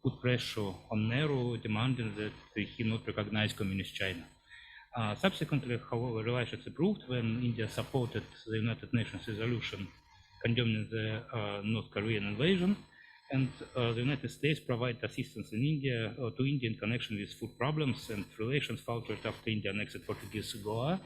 Speaker 5: put pressure on Nehru, demanding that he not recognize Communist China. Subsequently, however, relations improved when India supported the United Nations resolution condemning the North Korean invasion, and the United States provided assistance in India to India in connection with food problems, and relations faltered after India annexed Portuguese Goa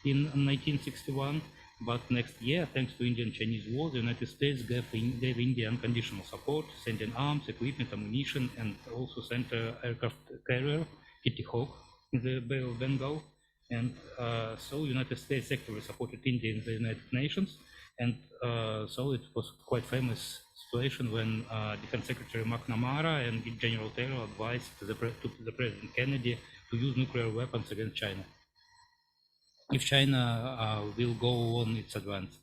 Speaker 5: in 1961. But next year, thanks to Indian-Chinese War, the United States gave India unconditional support, sending arms, equipment, ammunition, and also sent an aircraft carrier, Kitty Hawk, in the Bay of Bengal. And so United States actively supported India in the United Nations. And so it was quite famous situation when Defense Secretary McNamara and General Taylor advised to the President Kennedy to use nuclear weapons against China if China will go on its advance.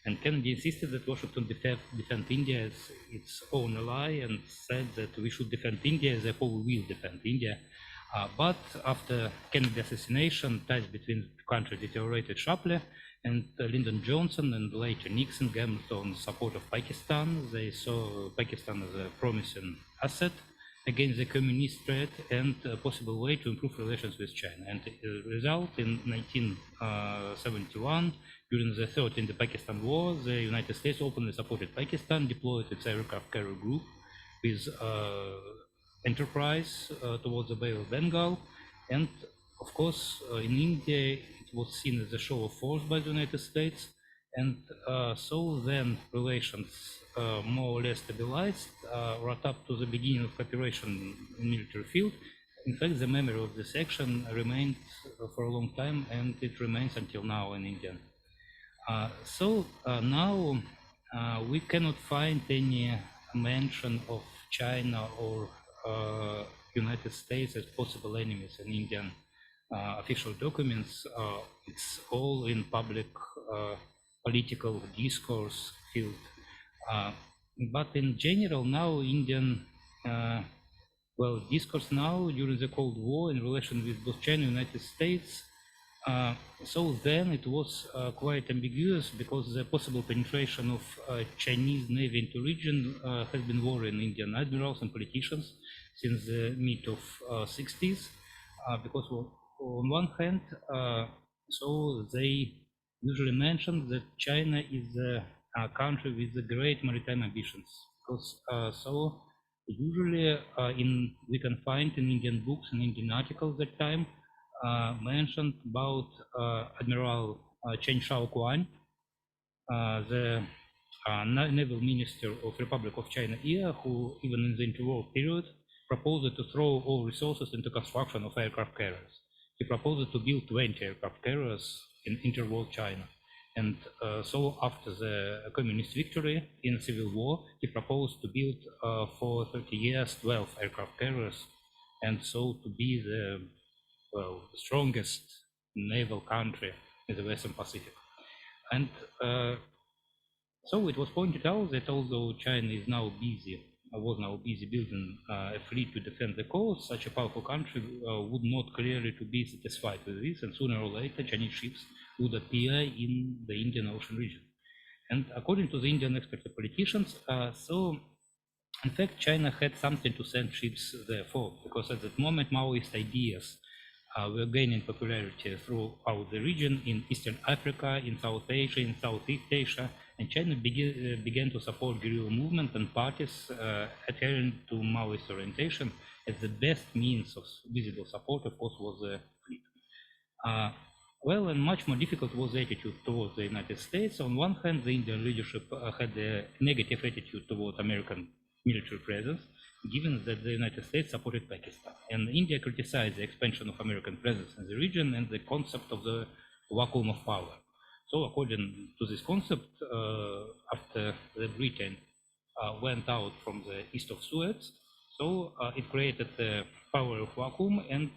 Speaker 5: And Kennedy insisted that Washington defend India as its own ally, and said that we should defend India, therefore we will defend India. But after Kennedy's assassination, ties between the two countries deteriorated sharply, and Lyndon Johnson and later Nixon gambled on support of Pakistan. They saw Pakistan as a promising asset against the communist threat and a possible way to improve relations with China. And the result, in 1971, during the Third Indo-Pakistan War, the United States openly supported Pakistan, deployed its aircraft carrier group with enterprise towards the Bay of Bengal, and of course in India it was seen as a show of force by the United States, and so then relations more or less stabilized right up to the beginning of cooperation in military field. In fact, the memory of this action remained for a long time, and it remains until now in India. So now we cannot find any mention of China or United States as possible enemies in Indian official documents. It's all in public political discourse field. But in general, now Indian discourse now during the Cold War in relation with both China and United States. So then it was quite ambiguous because the possible penetration of Chinese Navy into region has been worrying Indian admirals and politicians since the mid of 60s. Because on one hand, so they usually mention that China is a country with great maritime ambitions. Because so usually we can find in Indian books and Indian articles at that time mentioned about Admiral Chen Shaoquan, the naval minister of Republic of China era, who even in the interwar period proposed to throw all resources into construction of aircraft carriers. He proposed to build 20 aircraft carriers in interwar China. And so after the communist victory in the Civil War, he proposed to build for 30 years 12 aircraft carriers, and so to be the strongest naval country in the Western Pacific. And so it was pointed out that although China was now busy building a fleet to defend the coast, such a powerful country would not clearly to be satisfied with this, and sooner or later Chinese ships would appear in the Indian Ocean region. And according to the Indian experts and politicians, so in fact China had something to send ships there for, because at that moment Maoist ideas were gaining popularity throughout the region in Eastern Africa, in South Asia, in Southeast Asia, and China began to support guerrilla movement and parties adhering to Maoist orientation as the best means of visible support, of course, was the fleet. And much more difficult was the attitude towards the United States. On one hand, the Indian leadership had a negative attitude toward American military presence, given that the United States supported Pakistan. And India criticized the expansion of American presence in the region and the concept of the vacuum of power. So according to this concept, after the Britain went out from the east of Suez, so it created the power of vacuum, and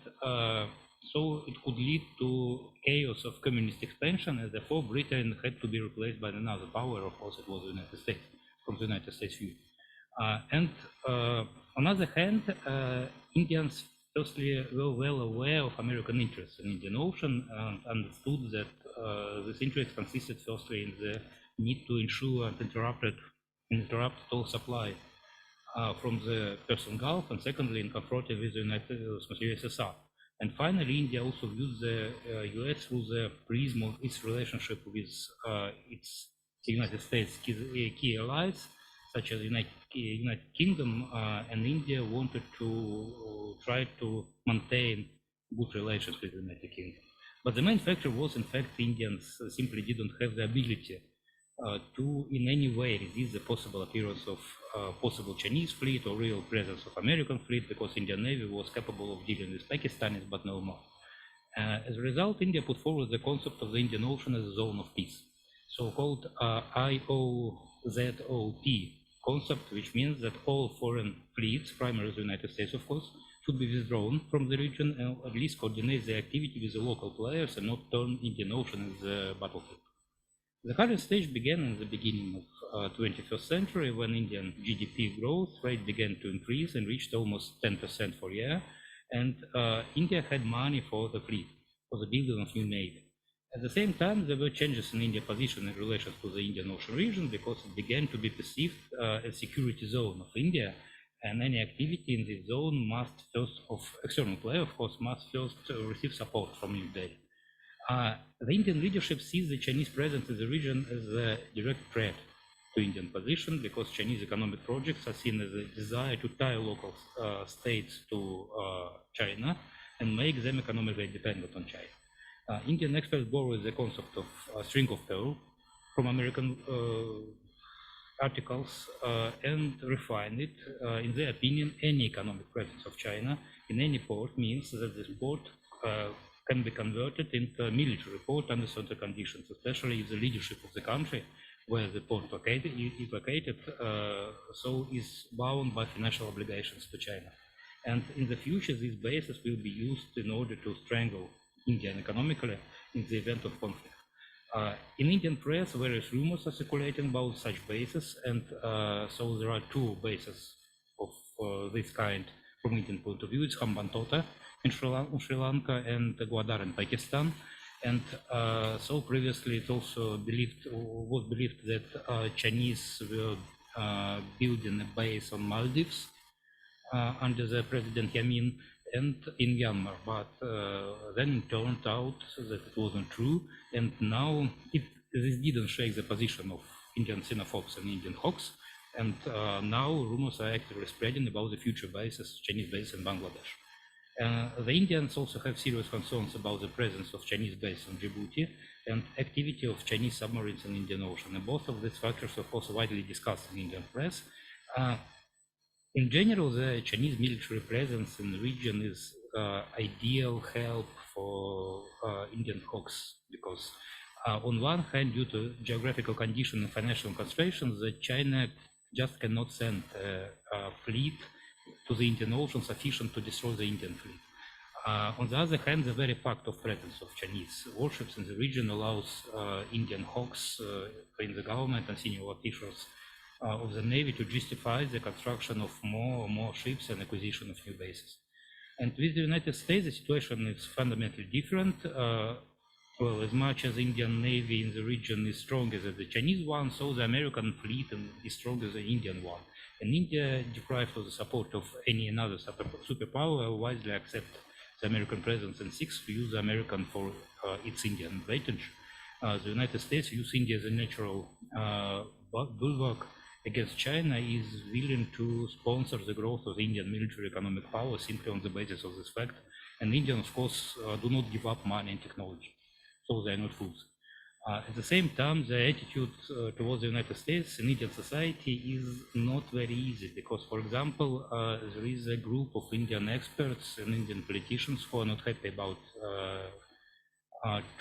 Speaker 5: so it could lead to chaos of communist expansion, and therefore Britain had to be replaced by another power. Of course, it was the United States, from the United States view. And on the other hand, Indians firstly were well aware of American interests in the Indian Ocean and understood that this interest consisted firstly in the need to ensure uninterrupted oil supply from the Persian Gulf, and secondly in confronting with the USSR. And finally, India also viewed the US through the prism of its relationship with its United States key allies, such as United Kingdom, and India wanted to try to maintain good relations with the United Kingdom. But the main factor was, in fact, Indians simply didn't have the ability to in any way resist the possible appearance of possible Chinese fleet or real presence of American fleet, because Indian Navy was capable of dealing with Pakistanis, but no more. As a result, India put forward the concept of the Indian Ocean as a zone of peace, so-called IOZOP concept, which means that all foreign fleets, primarily the United States, of course, should be withdrawn from the region and at least coordinate their activity with the local players and not turn Indian Ocean as a battlefield. The current stage began in the beginning of 21st century, when Indian GDP growth rate began to increase and reached almost 10% per year, and India had money for the fleet, for the building of new navy. At the same time, there were changes in India's position in relation to the Indian Ocean region, because it began to be perceived as security zone of India, and any activity in this zone must first, of external player, of course, must first receive support from New Delhi. The Indian leadership sees the Chinese presence in the region as a direct threat to Indian position, because Chinese economic projects are seen as a desire to tie local states to China and make them economically dependent on China. Indian experts borrow the concept of string of pearl from American articles and refine it. In their opinion, any economic presence of China in any port means that this port can be converted into a military port under certain conditions, especially if the leadership of the country where the port is located, so is bound by financial obligations to China. And in the future, these bases will be used in order to strangle India economically in the event of conflict. In Indian press, various rumors are circulating about such bases, and so there are two bases of this kind from Indian point of view. It's Hambantota in Sri Lanka and Gwadar in Pakistan. And so previously it also was believed that Chinese were building a base on Maldives under the President Yamin and in Myanmar, but then it turned out that it wasn't true, and now this didn't shake the position of Indian xenophobes and Indian hawks, and now rumors are actively spreading about the future bases, Chinese base in Bangladesh. The Indians also have serious concerns about the presence of Chinese base on Djibouti and activity of Chinese submarines in the Indian Ocean, and both of these factors are also widely discussed in Indian press. In general, the Chinese military presence in the region is ideal help for Indian hawks because on one hand, due to geographical conditions and financial constraints, China just cannot send a fleet to the Indian Ocean sufficient to destroy the Indian fleet. On the other hand, the very fact of presence of Chinese warships in the region allows Indian hawks in the government and senior officials of the Navy to justify the construction of more ships and acquisition of new bases. And with the United States, the situation is fundamentally different. Well, as much as the Indian Navy in the region is stronger than the Chinese one, so the American fleet is stronger than the Indian one. And India, deprived of the support of any another superpower, wisely accepts the American presence and seeks to use the American for its Indian advantage. The United States views India as a natural bulwark against China, is willing to sponsor the growth of Indian military economic power simply on the basis of this fact. And Indians, of course, do not give up money and technology, so they are not fools. At the same time, the attitude towards the United States in Indian society is not very easy because, for example, there is a group of Indian experts and Indian politicians who are not happy about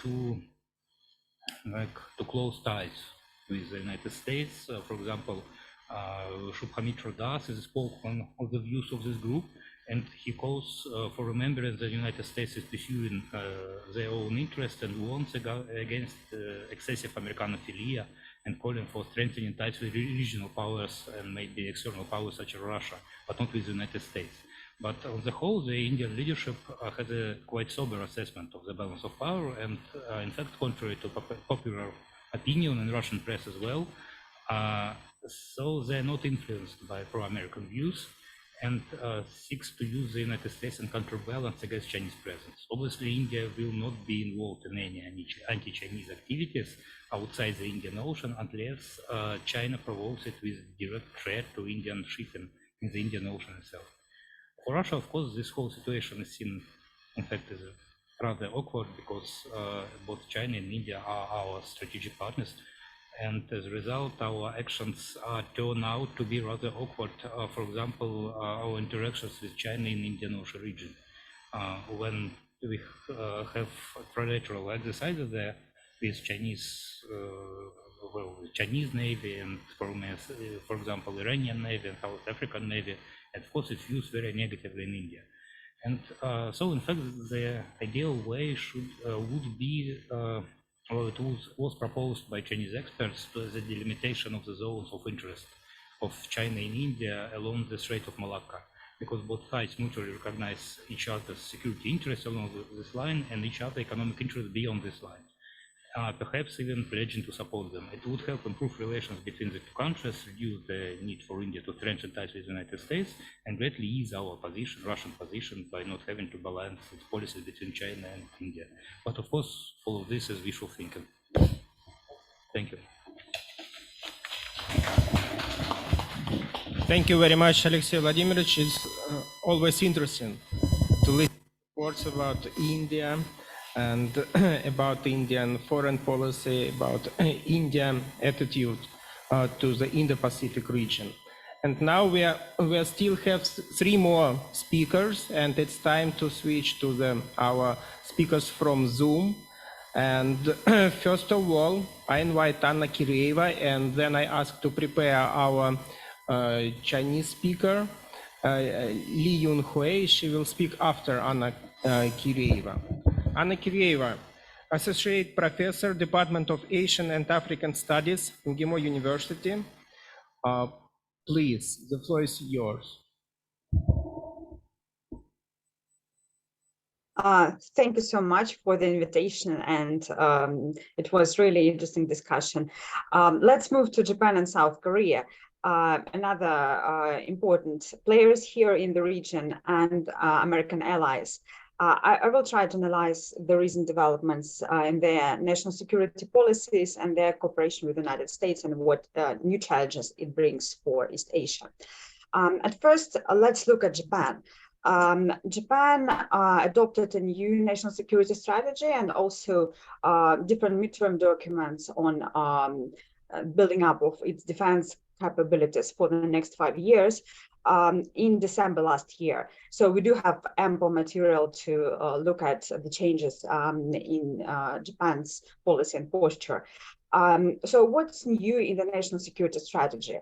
Speaker 5: too close ties with the United States. For example, Shubhamitra Das is a spokesman of the views of this group, and he calls for remembrance that the United States is pursuing their own interest and warns against excessive Americanophilia and calling for strengthening ties with regional powers and maybe external powers such as Russia, but not with the United States. But on the whole, the Indian leadership has a quite sober assessment of the balance of power, and in fact, contrary to popular opinion in Russian press as well, so they're not influenced by pro-American views and seeks to use the United States in counterbalance against Chinese presence. Obviously, India will not be involved in any anti-Chinese activities outside the Indian Ocean unless China provokes it with direct threat to Indian shipping in the Indian Ocean itself. For Russia, of course, this whole situation is seen, in fact, as rather awkward because both China and India are our strategic partners. And as a result, our actions turn out to be rather awkward. For example, our interactions with China in the Indian Ocean region. When we have trilateral exercises there with Chinese, Chinese Navy and for example, Iranian Navy and South African Navy, and of course it's used very negatively in India. And so in fact, the ideal way would be well, it was proposed by Chinese experts to the delimitation of the zones of interest of China and India along the Strait of Malacca, because both sides mutually recognize each other's security interests along this line and each other economic interests beyond this line, perhaps even pledging to support them. It would help improve relations between the two countries, reduce the need for India to strengthen ties with the United States, and greatly ease our position, Russian position, by not having to balance its policies between China and India. But of course, all of this is wishful thinking. Thank you.
Speaker 1: Thank you very much, Alexey Vladimirovich. It's always interesting to listen to reports about India and about Indian foreign policy, about Indian attitude to the Indo-Pacific region. And now we still have 3 more speakers, and it's time to switch to our speakers from Zoom. And first of all, I invite Anna Kirieva, and then I ask to prepare our Chinese speaker, Li Yunhui. She will speak after Anna Kirieva. Anna Kirieva, Associate Professor, Department of Asian and African Studies, MGIMO University. Please, the floor is yours.
Speaker 6: Thank you so much for the invitation, and it was really interesting discussion. Let's move to Japan and South Korea, another important players here in the region and American allies. I will try to analyze the recent developments in their national security policies and their cooperation with the United States and what new challenges it brings for East Asia. At first, let's look at Japan. Japan adopted a new national security strategy and also different midterm documents on building up of its defense capabilities for the next 5 years in December last year. So we do have ample material to look at the changes in Japan's policy and posture. So what's new in the national security strategy?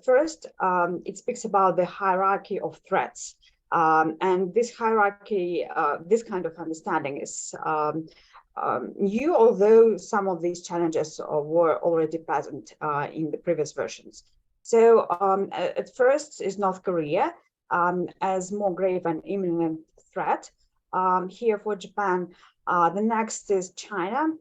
Speaker 6: First, it speaks about the hierarchy of threats. And this hierarchy, this kind of understanding is new, although some of these challenges were already present in the previous versions. So at first is North Korea as more grave and imminent threat. Here for Japan, the next is China.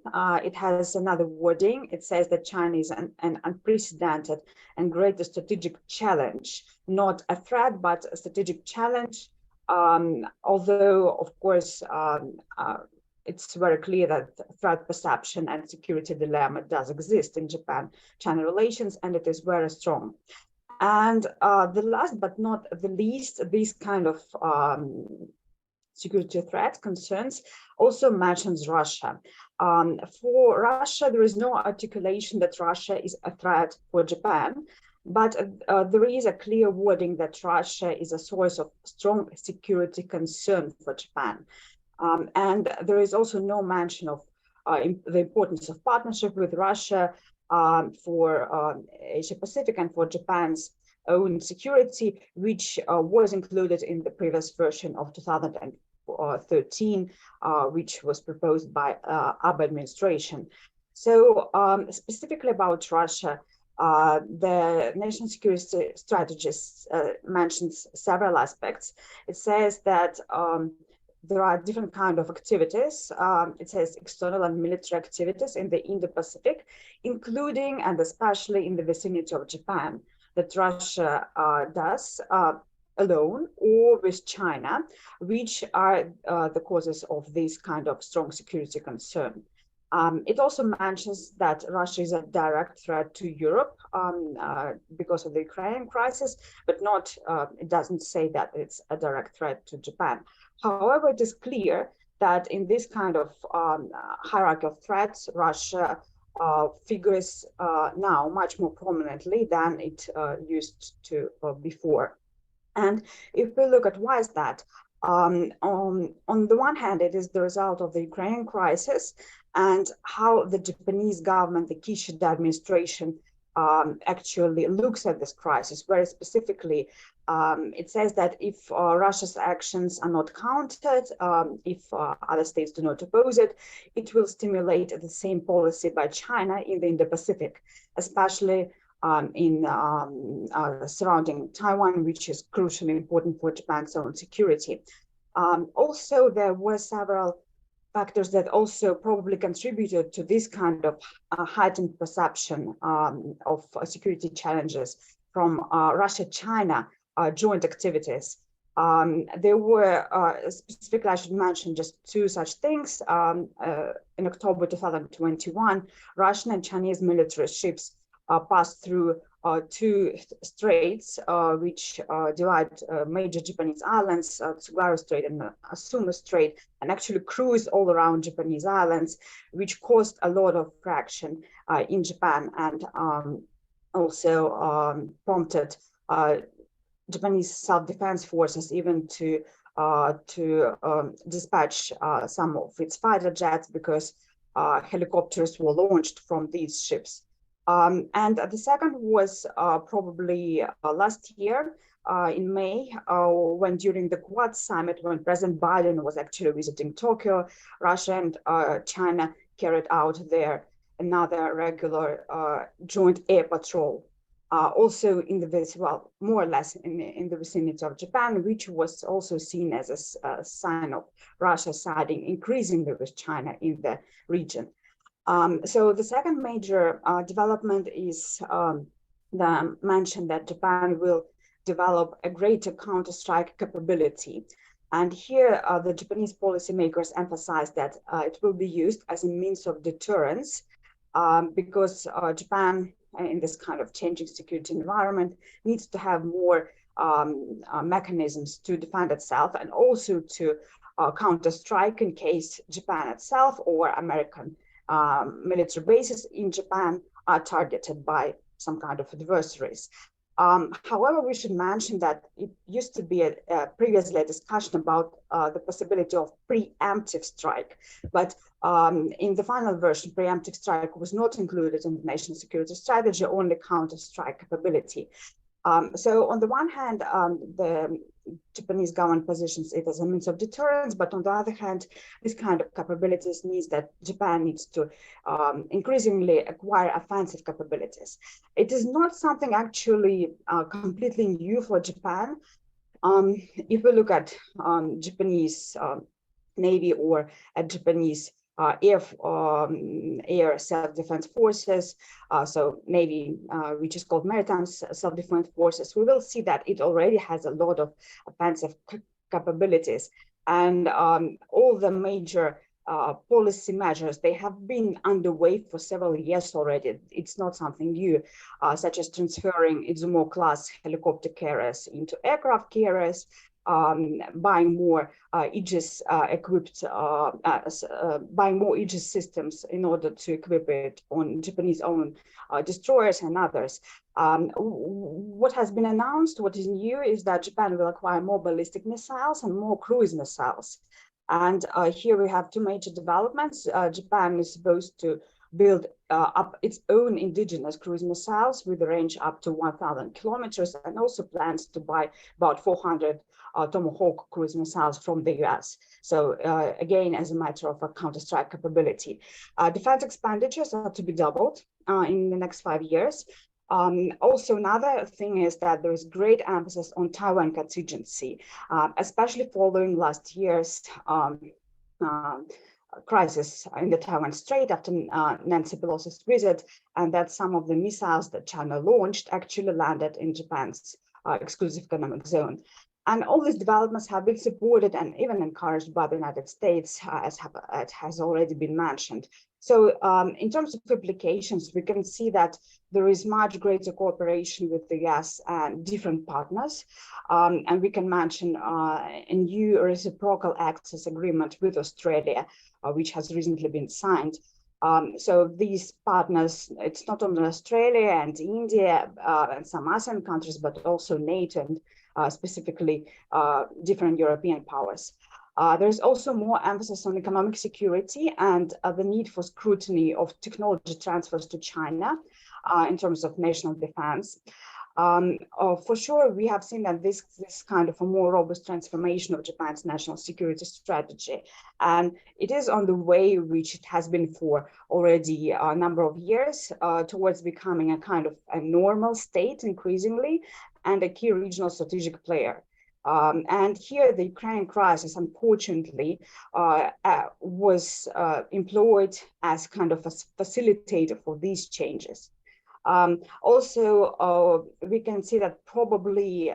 Speaker 6: It has another wording. It says that China is an unprecedented and greater strategic challenge, not a threat, but a strategic challenge. Although, of course, it's very clear that threat perception and security dilemma does exist in Japan-China relations, and it is very strong. And the last but not the least, these kind of security threat concerns also mentions Russia. For Russia, there is no articulation that Russia is a threat for Japan, but there is a clear wording that Russia is a source of strong security concern for Japan. And there is also no mention of the importance of partnership with Russia for Asia-Pacific and for Japan's own security, which was included in the previous version of 2013, which was proposed by Abe administration. So specifically about Russia, the national security strategist mentions several aspects. It says that there are different kinds of activities. It says external and military activities in the Indo-Pacific, including and especially in the vicinity of Japan, that Russia does alone or with China, which are the causes of this kind of strong security concern. It also mentions that Russia is a direct threat to Europe because of the Ukrainian crisis, but not, it doesn't say that it's a direct threat to Japan. However, it is clear that in this kind of hierarchy of threats, Russia figures now much more prominently than it used to before. And if we look at why is that, on the one hand, it is the result of the Ukrainian crisis and how the Japanese government, the Kishida administration, actually looks at this crisis. Very specifically, it says that if Russia's actions are not countered, if other states do not oppose it, it will stimulate the same policy by China in the Indo-Pacific, especially in surrounding Taiwan, which is crucially important for Japan's own security. Also, there were several factors that also probably contributed to this kind of heightened perception of security challenges from Russia-China joint activities. There were, specifically I should mention just two such things. In October 2021, Russian and Chinese military ships passed through two straits which divide major Japanese islands, Tsugaru Strait and Asumu Strait, and actually cruised all around Japanese islands, which caused a lot of friction in Japan and also prompted Japanese self-defense forces even to dispatch some of its fighter jets because helicopters were launched from these ships. And the second was probably last year in May, when during the Quad summit, when President Biden was actually visiting Tokyo, Russia and China carried out their another regular joint air patrol, also in the, well, more or less in the vicinity of Japan, which was also seen as a sign of Russia siding increasingly with China in the region. So the second major development is the mention that Japan will develop a greater counter-strike capability. And here the Japanese policymakers emphasize that it will be used as a means of deterrence because Japan, in this kind of changing security environment, needs to have more mechanisms to defend itself and also to counter-strike in case Japan itself or American military bases in Japan are targeted by some kind of adversaries. However, we should mention that it used to be previously a discussion about the possibility of preemptive strike, but in the final version, preemptive strike was not included in the national security strategy, only counter-strike capability. So on the one hand, the Japanese government positions it as a means of deterrence, but on the other hand, this kind of capabilities means that Japan needs to increasingly acquire offensive capabilities. It is not something actually completely new for Japan. If we look at Japanese Navy or at Japanese air self-defense forces, so Navy, which is called maritime self-defense forces, we will see that it already has a lot of offensive capabilities. And all the major policy measures, they have been underway for several years already. It's not something new, such as transferring Izumo-class helicopter carriers into aircraft carriers, buying more Aegis equipped, buying more Aegis systems in order to equip it on Japanese own destroyers and others. What has been announced, what is new, is that Japan will acquire more ballistic missiles and more cruise missiles. And here we have two major developments. Japan is supposed to build up its own indigenous cruise missiles with a range up to 1,000 kilometers, and also plans to buy about 400 Tomahawk cruise missiles from the US. So again, as a matter of a counter-strike capability. Defense expenditures are to be doubled in the next 5 years. Also, another thing is that there is great emphasis on Taiwan contingency, especially following last year's crisis in the Taiwan Strait after Nancy Pelosi's visit, and that some of the missiles that China launched actually landed in Japan's exclusive economic zone. And all these developments have been supported and even encouraged by the United States, as has already been mentioned. So in terms of implications, we can see that there is much greater cooperation with the US and different partners. And we can mention a new reciprocal access agreement with Australia, which has recently been signed. So these partners, it's not only Australia and India and some ASEAN countries, but also NATO and specifically different European powers. There's also more emphasis on economic security and the need for scrutiny of technology transfers to China in terms of national defense. For sure, we have seen that this kind of a more robust transformation of Japan's national security strategy, and it is on the way, which it has been for already a number of years, towards becoming a kind of a normal state increasingly, and a key regional strategic player. And here the Ukraine crisis, unfortunately, was employed as kind of a facilitator for these changes. Also, we can see that probably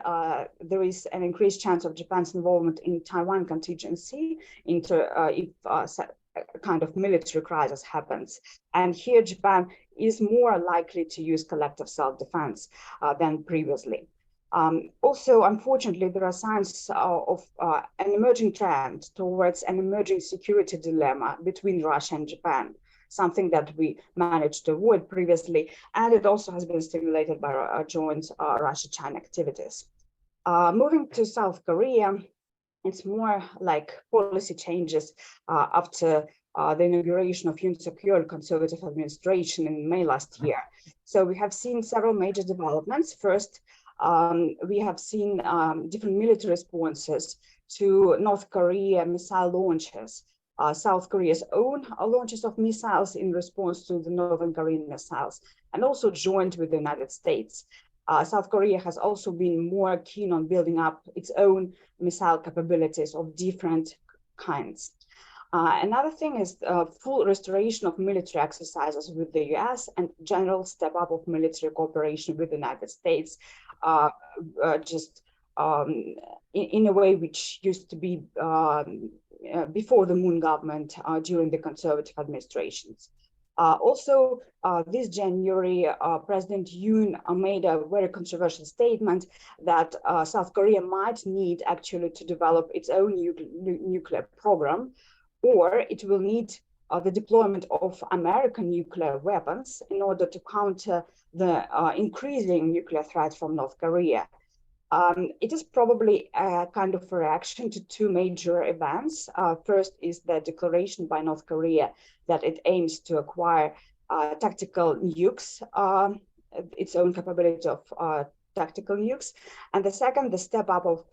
Speaker 6: there is an increased chance of Japan's involvement in Taiwan contingency if a kind of military crisis happens. And here Japan is more likely to use collective self-defense than previously. Also, unfortunately, there are signs of an emerging trend towards an emerging security dilemma between Russia and Japan, something that we managed to avoid previously, and it also has been stimulated by joint Russia-China activities. Moving to South Korea, it's more like policy changes after the inauguration of Yoon Suk-yeol conservative administration in May last year. So we have seen several major developments. First, we have seen different military responses to North Korea missile launches, South Korea's own launches of missiles in response to the Northern Korean missiles, and also joined with the United States. South Korea has also been more keen on building up its own missile capabilities of different kinds. Another thing is full restoration of military exercises with the US and general step up of military cooperation with the United States, in a way which used to be before the Moon government during the conservative administrations. Also, this January, President Yoon made a very controversial statement that South Korea might need actually to develop its own nuclear program, or it will need the deployment of American nuclear weapons in order to counter the increasing nuclear threat from North Korea. It is probably a kind of a reaction to two major events. First is the declaration by North Korea that it aims to acquire tactical nukes, its own capability of tactical nukes. And the second, the step up of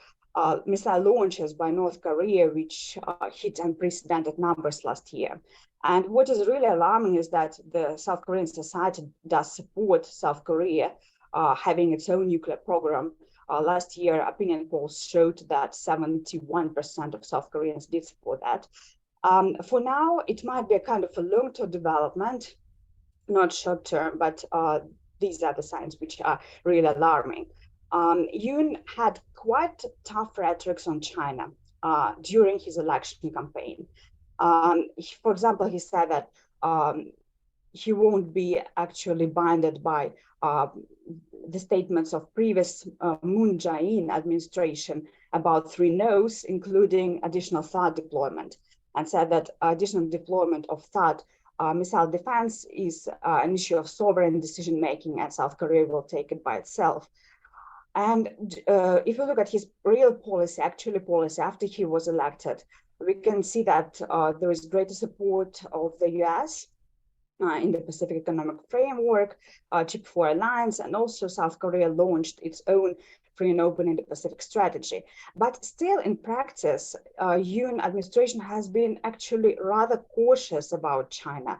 Speaker 6: missile launches by North Korea, which hit unprecedented numbers last year. And what is really alarming is that the South Korean society does support South Korea having its own nuclear program. Last year, opinion polls showed that 71% of South Koreans did support that. For now, it might be a kind of a long-term development, not short-term, but these are the signs which are really alarming. Yoon had quite tough rhetorics on China during his election campaign. For example, he said that he won't be actually bounded by the statements of previous Moon Jae-in administration about 3 no's, including additional THAAD deployment, and said that additional deployment of THAAD missile defense is an issue of sovereign decision-making, and South Korea will take it by itself. And if you look at his real policy, actually policy after he was elected, we can see that there is greater support of the US in the Pacific Economic Framework, Ch.2 alliance, and also South Korea launched its own free and open Indo-Pacific strategy. But still in practice, Yoon administration has been actually rather cautious about China.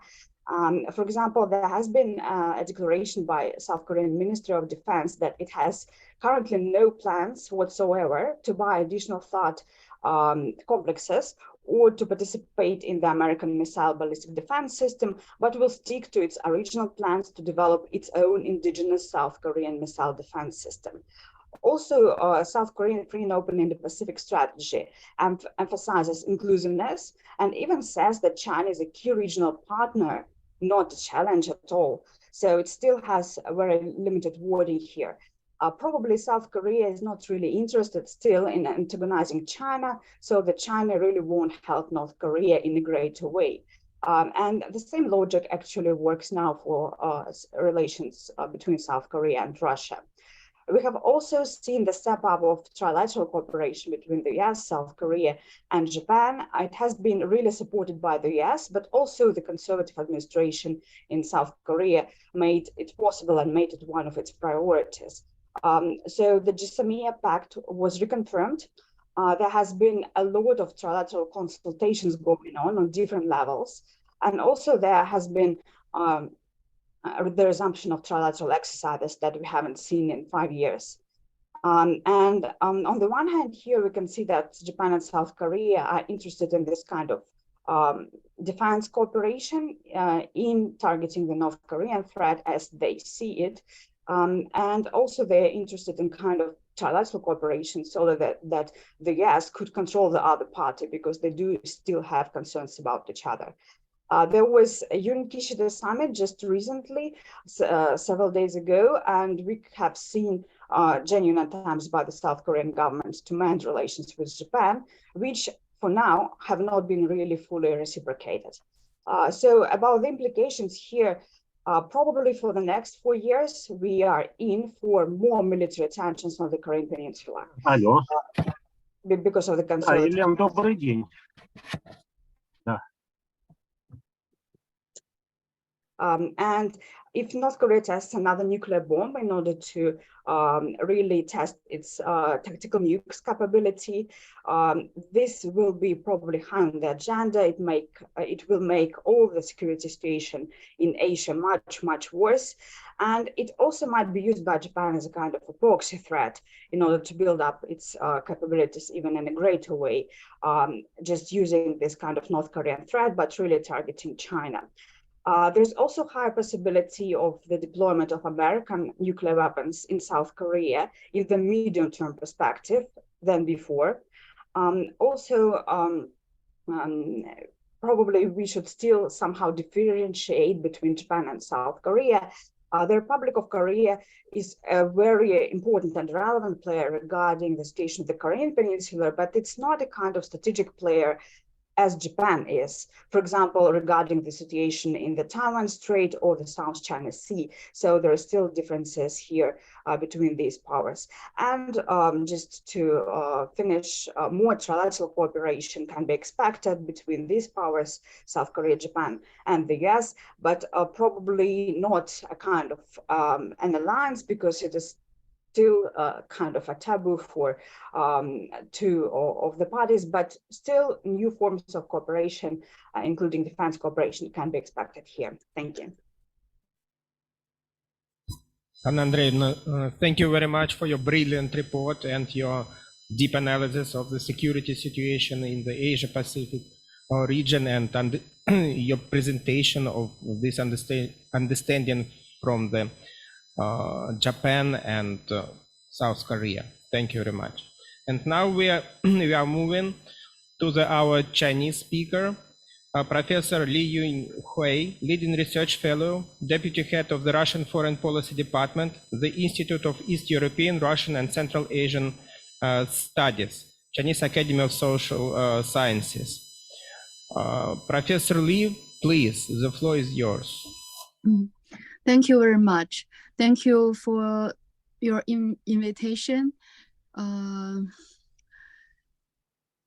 Speaker 6: For example, there has been a declaration by South Korean Ministry of Defense that it has currently no plans whatsoever to buy additional THAAD complexes or to participate in the American missile ballistic defense system, but will stick to its original plans to develop its own indigenous South Korean missile defense system. Also, South Korean free and open Indo-Pacific strategy emphasizes inclusiveness and even says that China is a key regional partner, not a challenge at all. So it still has a very limited wording here. Probably South Korea is not really interested still in antagonizing China, so that China really won't help North Korea in a greater way. And the same logic actually works now for relations between South Korea and Russia. We have also seen the step up of trilateral cooperation between the US, South Korea, and Japan. It has been really supported by the US, but also the conservative administration in South Korea made it possible and made it one of its priorities. So the GSAMIA Pact was reconfirmed. There has been a lot of trilateral consultations going on different levels. And also there has been the resumption of trilateral exercises that we haven't seen in 5 years. On the one hand here, we can see that Japan and South Korea are interested in this kind of defense cooperation in targeting the North Korean threat as they see it. And also they're interested in kind of trilateral cooperation so that the US could control the other party because they do still have concerns about each other. There was a UN-Kishida summit just recently, several days ago, and we have seen genuine attempts by the South Korean government to mend relations with Japan, which for now have not been really fully reciprocated. So about the implications here, probably for the next 4 years, we are in for more military tensions on the Korean Peninsula.
Speaker 7: Алло.
Speaker 6: Because of the conservative.
Speaker 7: Елена, добрый день. Да.
Speaker 6: And if North Korea tests another nuclear bomb in order to really test its tactical nukes capability, this will be probably high on the agenda. It will make all the security situation in Asia much worse. And it also might be used by Japan as a kind of a proxy threat in order to build up its capabilities even in a greater way, just using this kind of North Korean threat, but really targeting China. There's also high possibility of the deployment of American nuclear weapons in South Korea in the medium-term perspective than before. Probably we should still somehow differentiate between Japan and South Korea. The Republic of Korea is a very important and relevant player regarding the situation of the Korean Peninsula, but it's not a kind of strategic player as Japan is, for example, regarding the situation in the Taiwan Strait or the South China Sea. So there are still differences here between these powers. And just to finish, more trilateral cooperation can be expected between these powers, South Korea, Japan, and the US, but probably not a kind of an alliance, because it is still kind of a taboo for two of the parties, but still new forms of cooperation, including defense cooperation, can be expected here. Thank you.
Speaker 1: Anna Andreevna, thank you very much for your brilliant report and your deep analysis of the security situation in the Asia-Pacific region, and your presentation of this understanding from the Japan and South Korea. Thank you very much. And now we are moving to our Chinese speaker, Professor Li Yunhui, leading research fellow, deputy head of the Russian Foreign Policy Department, the Institute of East European, Russian and Central Asian Studies, Chinese Academy of Social Sciences. Professor Li, please, the floor is yours.
Speaker 7: Thank you very much. Thank you for your invitation.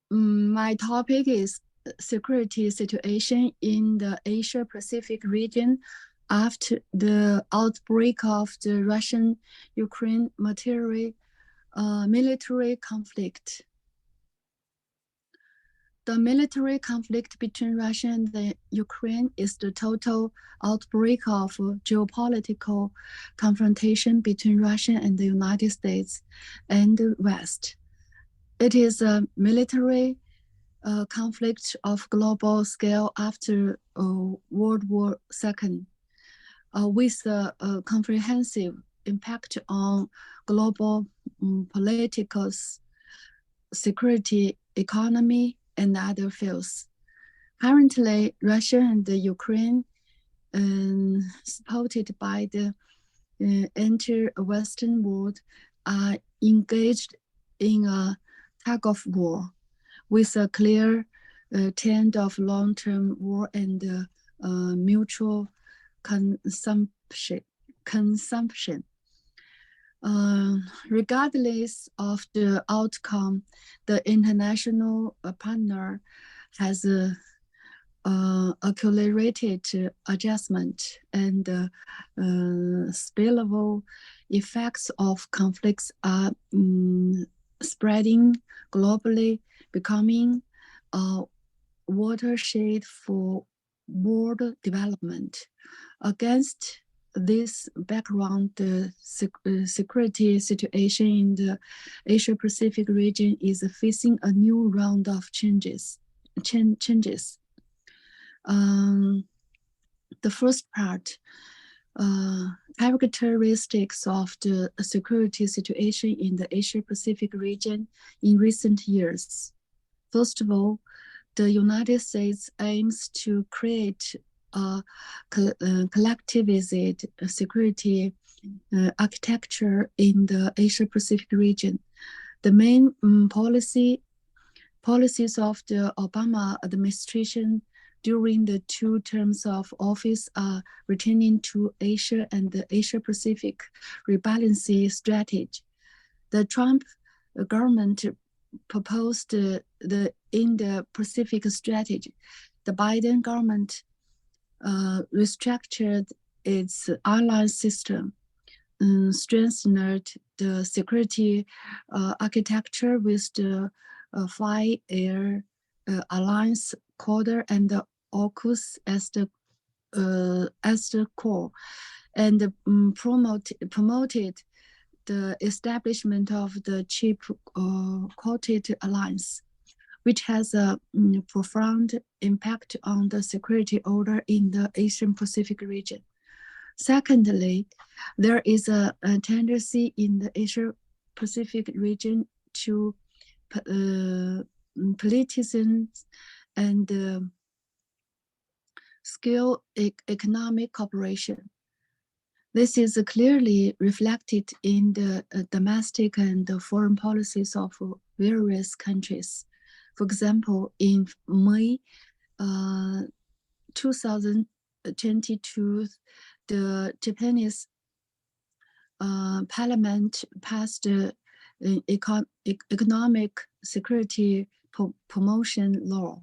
Speaker 7: My topic is security situation in the Asia-Pacific region after the outbreak of the Russian-Ukraine military conflict. The military conflict between Russia and the Ukraine is the total outbreak of geopolitical confrontation between Russia and the United States and the West. It is a military conflict of global scale after World War II, with a comprehensive impact on global political security, economy, and other fields. Currently, Russia and the Ukraine, supported by the inter-Western world, are engaged in a tug of war with a clear trend of long-term war and mutual consumption. Regardless of the outcome, the international partner has accelerated adjustment, and spillover effects of conflicts are spreading globally, becoming a watershed for world development. Against this background, the security situation in the Asia-Pacific region is facing a new round of changes. The first part, characteristics of the security situation in the Asia-Pacific region in recent years. First of all, the United States aims to create a collectivized security architecture in the Asia-Pacific region. The main policies of the Obama administration during the 2 terms of office are returning to Asia and the Asia-Pacific rebalancing strategy. The Trump government proposed the Indo-Pacific strategy. The Biden government restructured its alliance system, strengthened the security architecture with the Five-Year Alliance Quarter and the AUKUS as the core, and promoted the establishment of the Tripartite Alliance, which has a profound impact on the security order in the Asian Pacific region. Secondly, there is a tendency in the Asia Pacific region to politicize and scale economic cooperation. This is clearly reflected in the domestic and the foreign policies of various countries. For example, in May 2022, the Japanese parliament passed the economic security promotion law,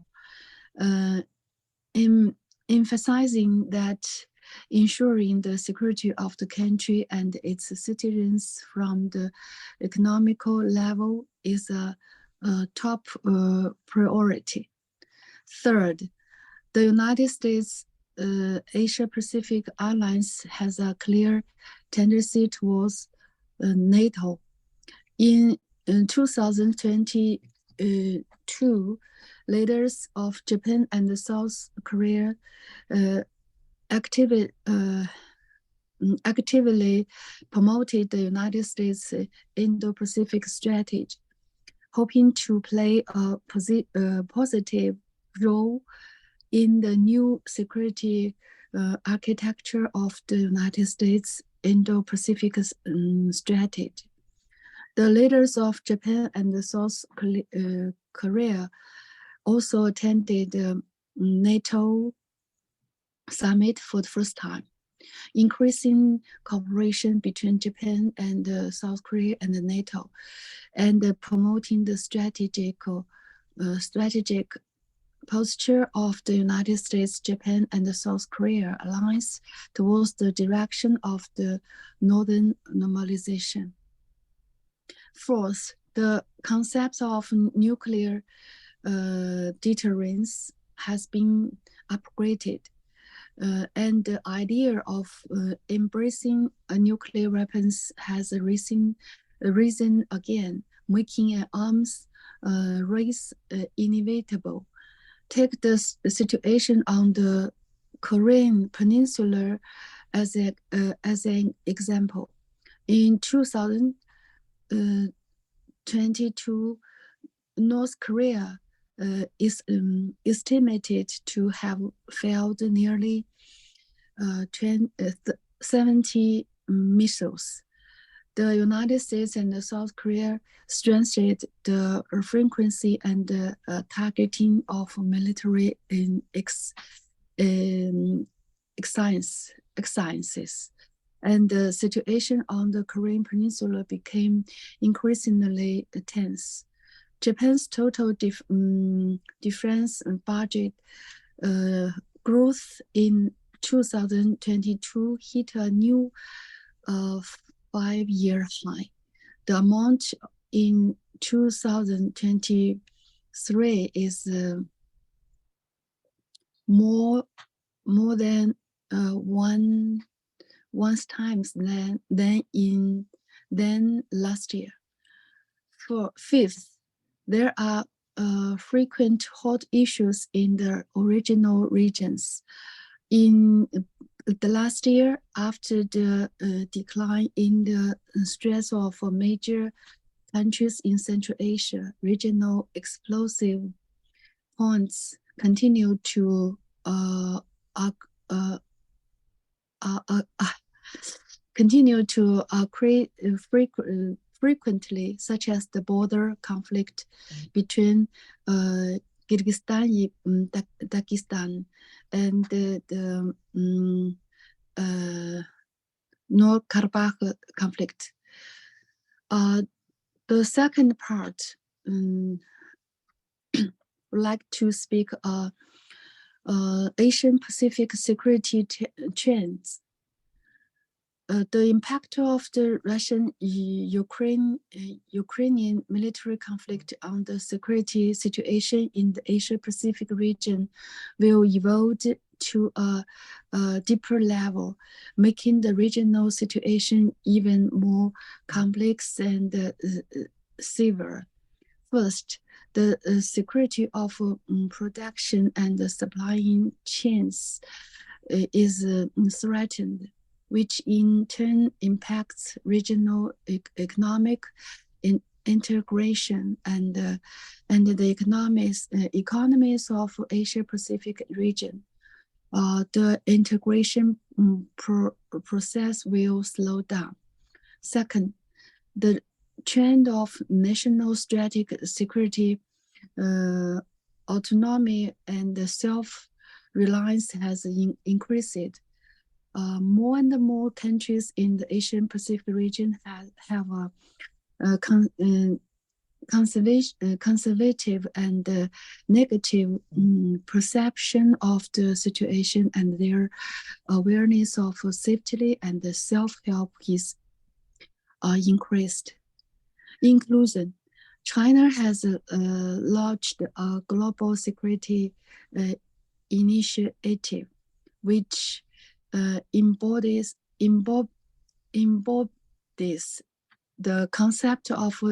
Speaker 7: emphasizing that ensuring the security of the country and its citizens from the economical level is a top priority. Third, the United States Asia-Pacific Alliance has a clear tendency towards NATO. In 2022, leaders of Japan and South Korea actively promoted the United States Indo-Pacific Strategy, hoping to play a positive role in the new security architecture of the United States Indo-Pacific Strategy. The leaders of Japan and South Korea also attended the NATO summit for the first time, increasing cooperation between Japan and South Korea and the NATO, and promoting the strategic posture of the United States, Japan, and the South Korea alliance towards the direction of the Northern normalization. Fourth, the concept of nuclear deterrence has been upgraded, and the idea of embracing nuclear weapons has risen again, making an arms race inevitable. Take the situation on the Korean Peninsula as an example. In 2022, North Korea is estimated to have failed nearly 70 missiles. The United States and South Korea strengthened the frequency and targeting of military exercises. And the situation on the Korean Peninsula became increasingly tense. Japan's total defense budget growth in 2022 hit a new 5-year high. The amount in 2023 is more than one times than last year. For fifth, there are frequent hot issues in the original regions. In the last year, after the decline in the stress of major countries in Central Asia, regional explosive points continue to frequently, such as the border conflict between Kyrgyzstan and Dagestan and the North Karabakh conflict. The second part, would like to speak Asian Pacific security trends. The impact of the Russian-Ukrainian military conflict on the security situation in the Asia-Pacific region will evolve to a deeper level, making the regional situation even more complex and severe. First, the security of production and the supply chains is threatened, which in turn impacts regional economic integration and the economies of Asia-Pacific region. The integration process will slow down. Second, the trend of national strategic security, autonomy, and self-reliance has increased. More and more countries in the Asian Pacific region have a conservative and negative perception of the situation, and their awareness of safety and self-help is increased. Inclusion. China has launched a global security initiative, which embodies the concept of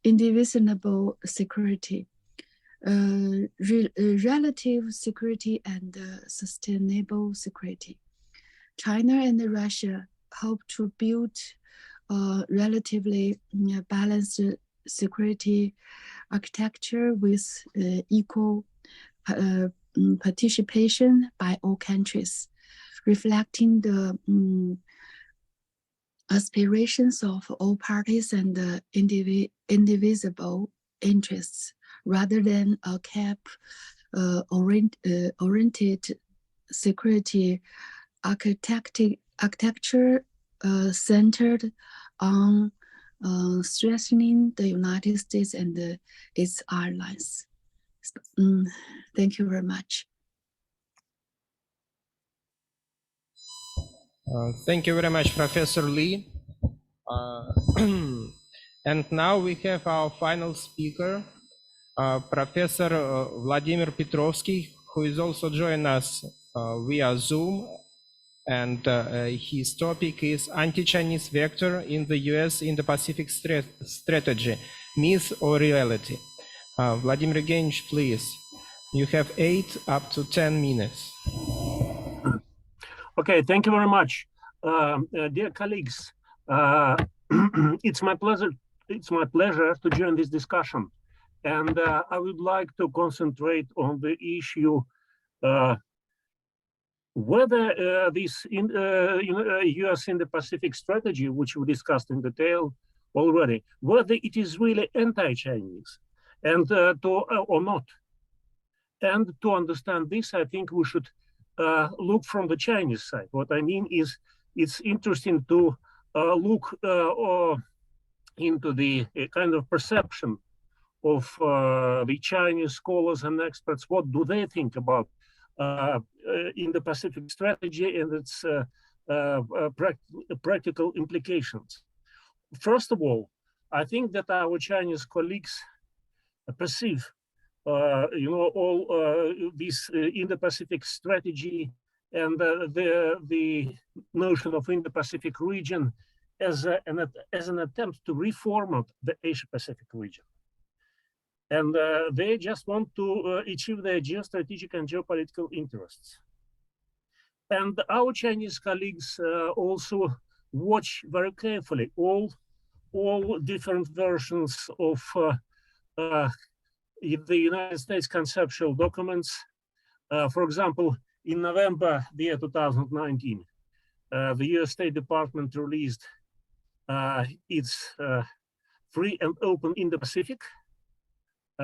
Speaker 7: indivisible security, relative security, and sustainable security. China and Russia hope to build a relatively balanced security architecture with equal participation by all countries, reflecting the aspirations of all parties and indivisible interests, rather than a cap-oriented security architecture centered on strengthening the United States and its allies. Thank you very much.
Speaker 1: Thank you very much, Professor Lee. And now we have our final speaker, Professor Vladimir Petrovsky, who is also joining us via Zoom. And his topic is Anti-Chinese Vector in the US Indo-Pacific Strategy, Myth or Reality. Vladimir Evgenievich, please. You have 8 up to 10 minutes.
Speaker 8: Okay, thank you very much. Dear colleagues, it's my pleasure to join this discussion. And I would like to concentrate on the issue whether this US Indo-Pacific strategy, which we discussed in detail already, whether it is really anti-Chinese and or not. And to understand this, I think we should look from the Chinese side. What I mean is, it's interesting to look into the kind of perception of the Chinese scholars and experts. What do they think about Indo-Pacific strategy and its practical implications? First of all, I think that our Chinese colleagues perceive all this Indo-Pacific strategy and the notion of Indo-Pacific region as an attempt to reformat the Asia-Pacific region. And they just want to achieve their geostrategic and geopolitical interests. And our Chinese colleagues also watch very carefully all different versions of the United States conceptual documents. For example, in November the year 2019, the US State Department released its Free and Open Indo-Pacific,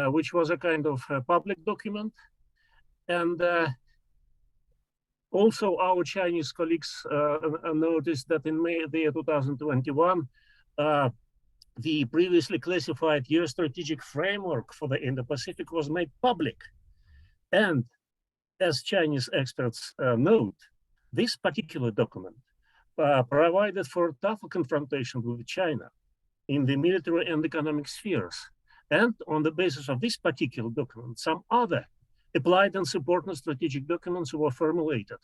Speaker 8: which was a kind of public document. And also our Chinese colleagues noticed that in May the year 2021, the previously classified US strategic framework for the Indo-Pacific was made public. And as Chinese experts note, this particular document provided for tougher confrontation with China in the military and economic spheres. And on the basis of this particular document, some other applied and supporting strategic documents were formulated,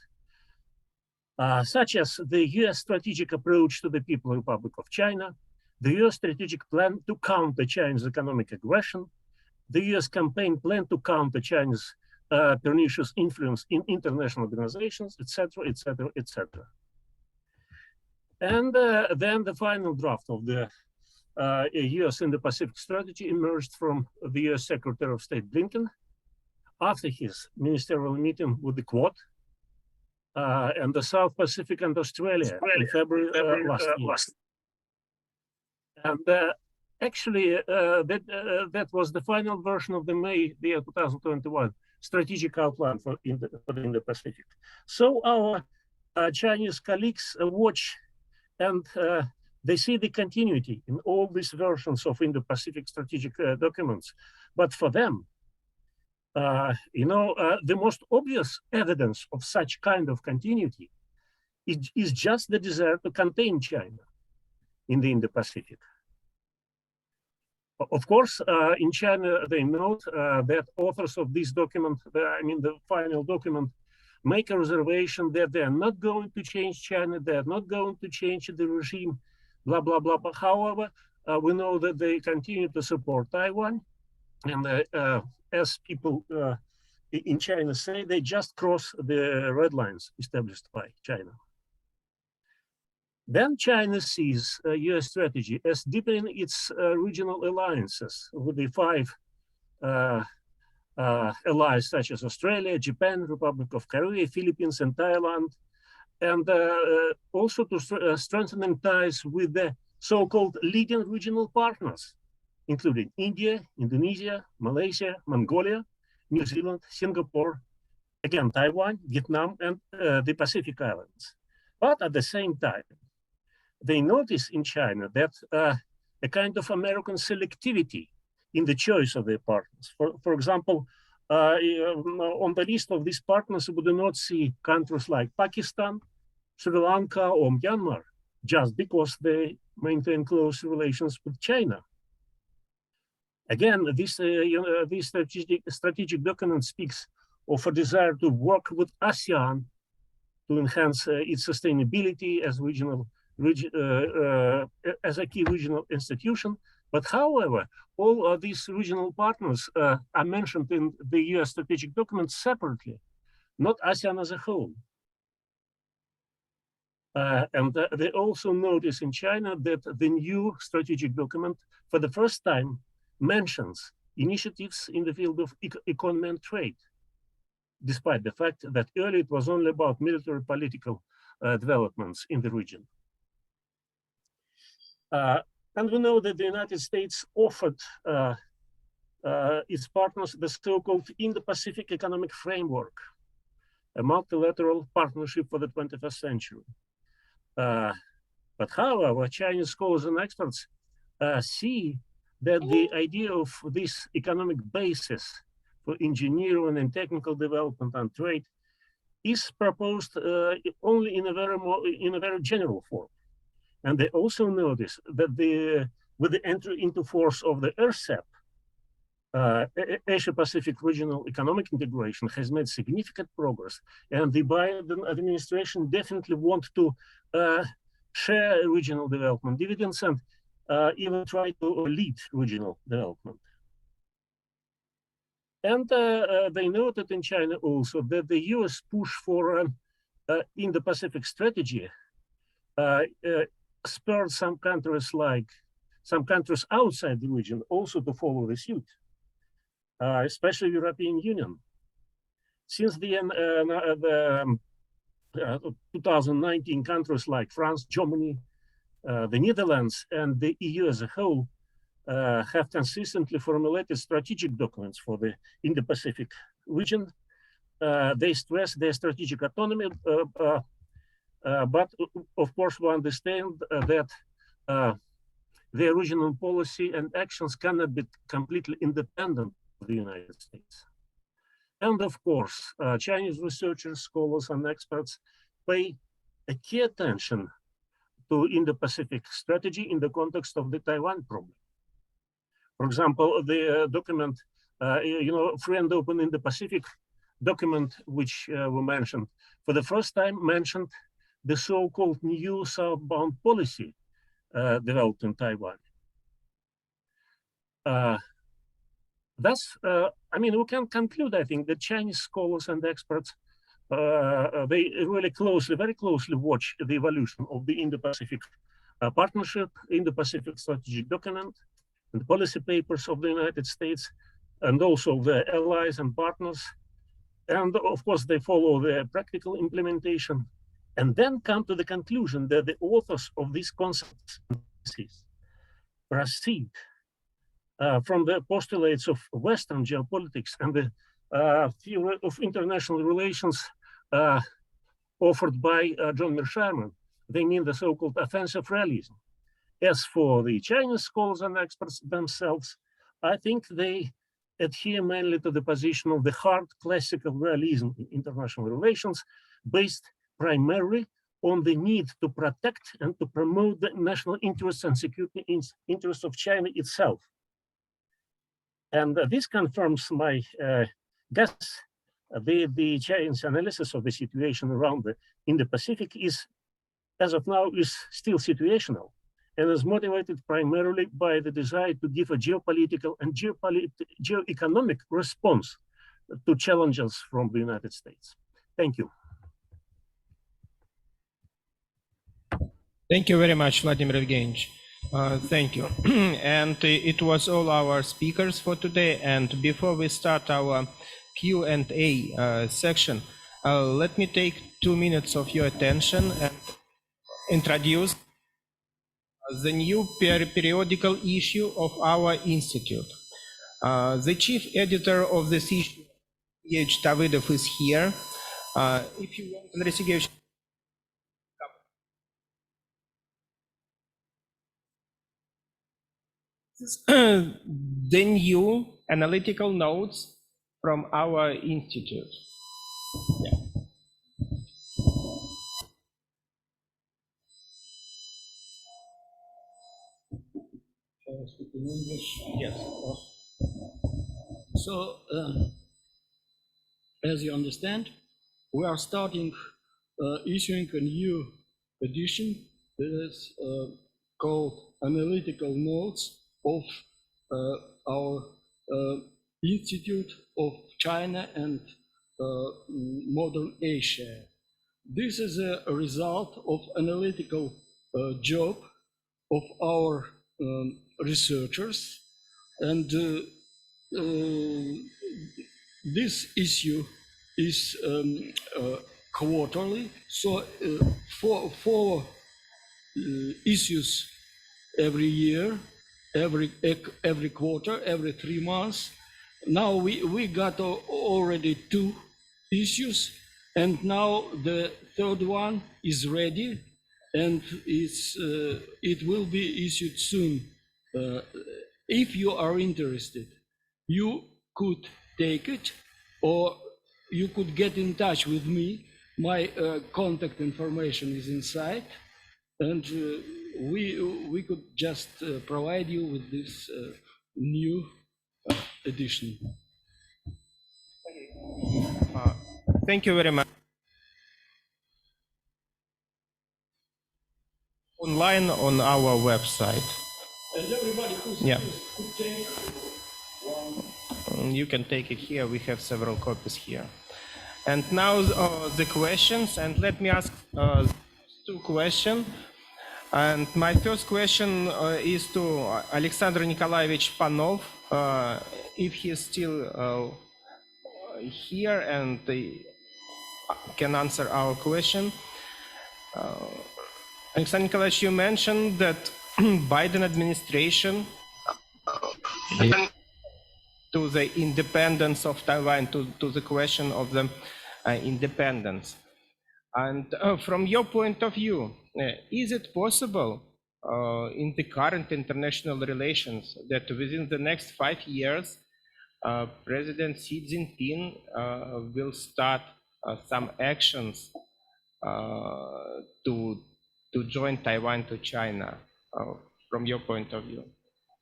Speaker 8: such as the US strategic approach to the People's Republic of China, the US strategic plan to counter China's economic aggression, the US campaign plan to counter China's pernicious influence in international organizations, etc., etc., etc. And then the final draft of the US Indo-Pacific Strategy emerged from the US Secretary of State Blinken after his ministerial meeting with the Quad and the South Pacific and Australia in February last year. And actually, that was the final version of the May 2021 strategic outline for the Indo-Pacific. So our Chinese colleagues watch and they see the continuity in all these versions of Indo-Pacific strategic documents. But for them, the most obvious evidence of such kind of continuity is just the desire to contain China in the Indo-Pacific. Of course, in China, they note that authors of this document, the final document, make a reservation that they are not going to change China, they are not going to change the regime, blah, blah, blah. But however, we know that they continue to support Taiwan. And as people in China say, they just cross the red lines established by China. Then China sees US strategy as deepening its regional alliances with the 5 allies such as Australia, Japan, Republic of Korea, Philippines, and Thailand, and also to strengthening ties with the so-called leading regional partners, including India, Indonesia, Malaysia, Mongolia, New Zealand, Singapore, again, Taiwan, Vietnam, and the Pacific Islands. But at the same time, they notice in China that a kind of American selectivity in the choice of their partners. For example, on the list of these partners, we do not see countries like Pakistan, Sri Lanka, or Myanmar, just because they maintain close relations with China. Again, this strategic document speaks of a desire to work with ASEAN to enhance its sustainability as as a key regional institution. But however, all these regional partners are mentioned in the US strategic document separately, not ASEAN as a whole. And they also notice in China that the new strategic document, for the first time, mentions initiatives in the field of economy and trade, despite the fact that earlier it was only about military political developments in the region. And we know that the United States offered its partners the so-called Indo-Pacific Economic Framework, a multilateral partnership for the 21st century. But however, Chinese scholars and experts see that the idea of this economic basis for engineering and technical development and trade is proposed only in a very general form. And they also notice that with the entry into force of the RCEP, Asia-Pacific Regional Economic Integration has made significant progress, and the Biden administration definitely want to share regional development dividends and even try to lead regional development. And they noted in China also that the US push for Indo-Pacific strategy spurred some countries outside the region also to follow the suit, especially European Union. Since the 2019, countries like France, Germany, the Netherlands, and the EU as a whole have consistently formulated strategic documents for the Indo-Pacific region. They stress their strategic autonomy, but of course we understand that their regional policy and actions cannot be completely independent of the United States. And of course, Chinese researchers, scholars, and experts pay a key attention to Indo-Pacific strategy in the context of the Taiwan problem. For example, the document, Free and Open Indo-Pacific document, which we mentioned, for the first time mentioned the so-called new southbound policy developed in Taiwan. Thus, we can conclude, I think, that Chinese scholars and experts, they really very closely watch the evolution of the Indo-Pacific partnership, Indo-Pacific strategic document, and the policy papers of the United States, and also the allies and partners. And of course, they follow the practical implementation, and then come to the conclusion that the authors of these concepts proceed from the postulates of Western geopolitics and the theory of international relations offered by John Mearsheimer. They mean the so-called offensive realism. As for the Chinese scholars and experts themselves, I think they adhere mainly to the position of the hard classical realism in international relations, based primarily on the need to protect and to promote the national interests and security interests of China itself. And this confirms my guess. The Chinese analysis of the situation around the Indo-Pacific is, as of now, is still situational, and is motivated primarily by the desire to give a geopolitical and geoeconomic response to challenges from the United States. Thank you.
Speaker 1: Thank you very much, Vladimir Evgenievich. Thank you. And it was all our speakers for today. And before we start our Q&A section, let me take 2 minutes of your attention and introduce the new periodical issue of our institute. The chief editor of this issue, H. Davidov, is here. If you want investigation, the new analytical notes from our institute. Yeah.
Speaker 9: Speak in English.
Speaker 1: Yes.
Speaker 9: So, as you understand, we are starting issuing a new edition that is called Analytical Notes of our Institute of China and Modern Asia. This is a result of analytical job of our researchers, and this issue is quarterly, so four issues every year, every quarter, every 3 months. Now we got already 2 issues, and now the third one is ready, and it will be issued soon. If you are interested, you could take it, or you could get in touch with me. My contact information is inside, and we could just provide you with this new edition.
Speaker 1: Thank you very much. Online on our website.
Speaker 9: And everybody who's could take one.
Speaker 1: You can take it here. We have several copies here. And now the questions. And let me ask 2 questions. And my first question is to Alexander Nikolaevich Panov, if he is still here and can answer our question. Alexander Nikolaevich, you mentioned that Biden administration to the independence of Taiwan, to the question of the independence. And from your point of view, is it possible in the current international relations that within the next 5 years, President Xi Jinping will start some actions to join Taiwan to China, from your point of view?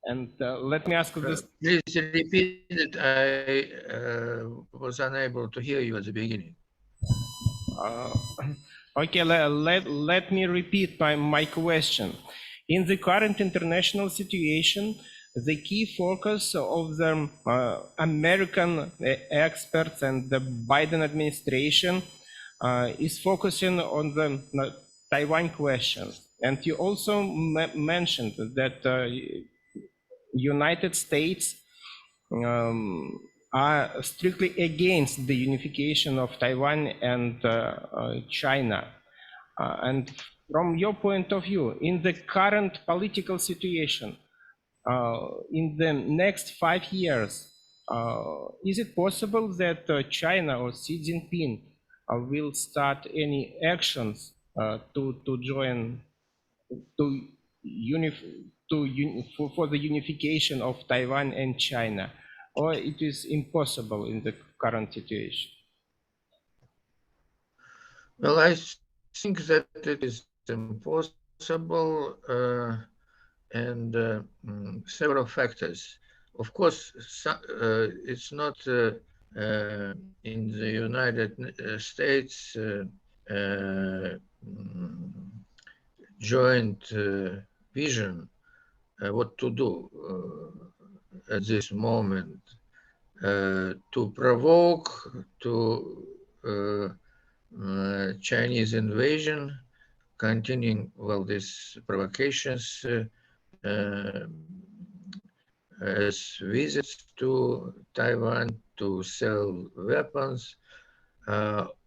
Speaker 1: And let me ask this.
Speaker 2: Please repeat it. I was unable to hear you at the beginning.
Speaker 1: Okay, let me repeat my question. In the current international situation, the key focus of the American experts and the Biden administration is focusing on the Taiwan question. And you also mentioned that United States are strictly against the unification of Taiwan and China. And from your point of view, in the current political situation, in the next 5 years, is it possible that China or Xi Jinping will start any actions to join, for the unification of Taiwan and China, or it is impossible in the current situation?
Speaker 2: Well, I think that it is impossible, and several factors. Of course, it's not in the United States joint vision what to do at this moment to provoke to Chinese invasion, continuing these provocations as visits to Taiwan to sell weapons,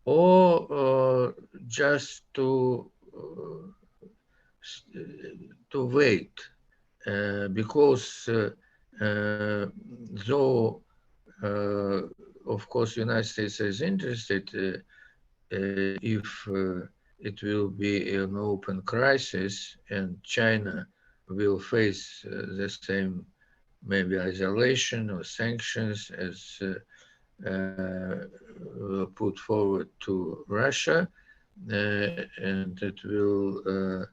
Speaker 2: or just to wait, because though of course United States is interested if it will be an open crisis and China will face the same maybe isolation or sanctions as were put forward to Russia, and it will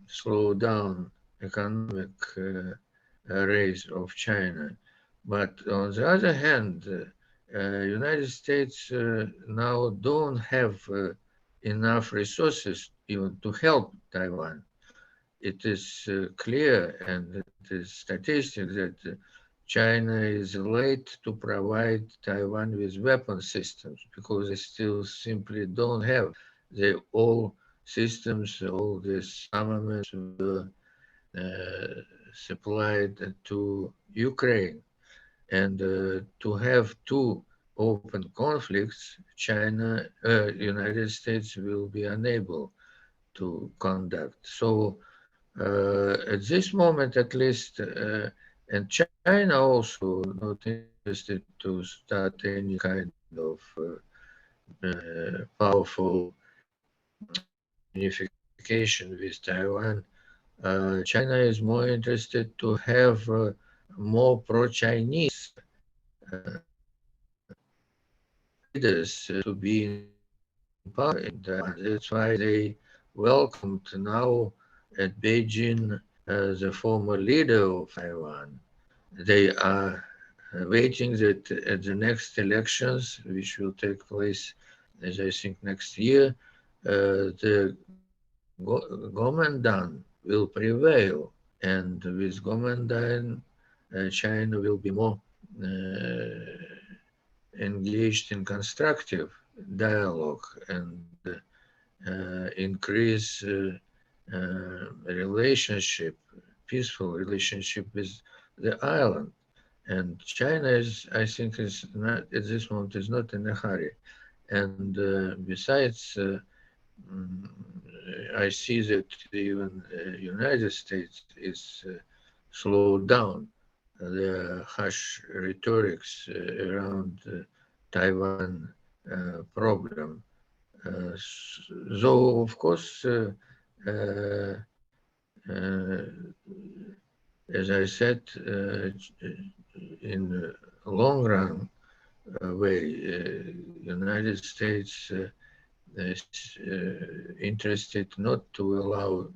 Speaker 2: slow down economic rise of China. But on the other hand, United States now don't have enough resources even to help Taiwan. It is clear, and it is statistic, that China is late to provide Taiwan with weapon systems because they still simply don't have all systems, all these armaments were supplied to Ukraine. And to have two open conflicts, United States will be unable to conduct. So at this moment, at least, and China also not interested to start any kind of powerful unification with Taiwan. China is more interested to have more pro-Chinese leaders to be in power. That's why they welcomed now at Beijing the former leader of Taiwan. They are waiting that at the next elections, which will take place, as I think, next year, the Kuomintang will prevail, and with Kuomintang, China will be more engaged in constructive dialogue and increase relationship, peaceful relationship with the island. And China is, I think, is not at this moment is not in a hurry. And besides, I see that even United States is slowed down the harsh rhetorics around Taiwan problem. Though, of course, as I said, in the long run way, United States is interested not to allow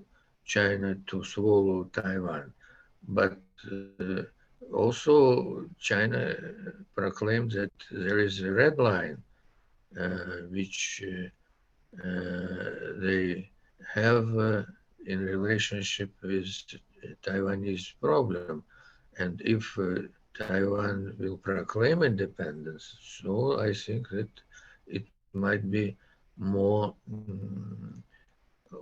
Speaker 2: China to swallow Taiwan, but also China proclaimed that there is a red line which they have in relationship with Taiwanese problem. And if Taiwan will proclaim independence, so I think that it might be more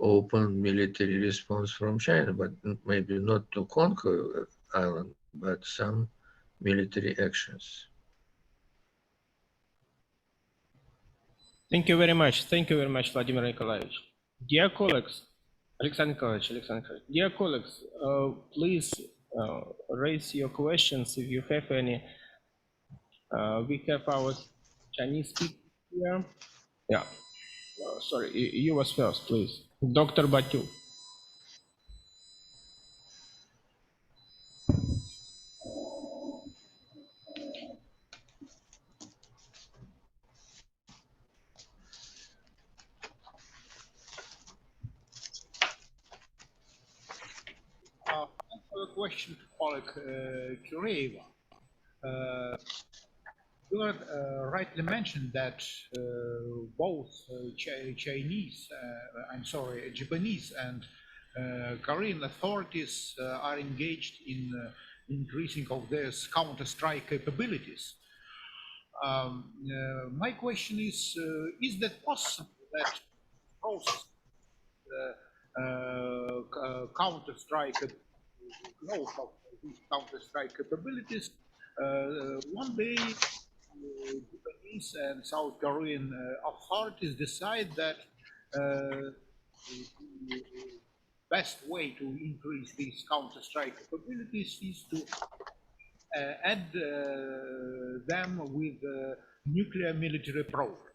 Speaker 2: open military response from China, but maybe not to conquer island, but some military actions.
Speaker 1: Thank you very much. Thank you very much, Vladimir Nikolaevich. Dear colleagues, Alexander Nikolaevich, dear colleagues, please raise your questions if you have any. We have our Chinese speaker here. Yeah, sorry, you was first, please. Dr. Batu.
Speaker 4: Question to colleague Kireva. You rightly mentioned that both Japanese and Korean authorities are engaged in increasing of their counter-strike capabilities. My question is that possible that process counter-strike growth of these counter-strike capabilities, one day Japanese and South Korean authorities decide that the best way to increase these counter-strike capabilities is to add them with nuclear military program.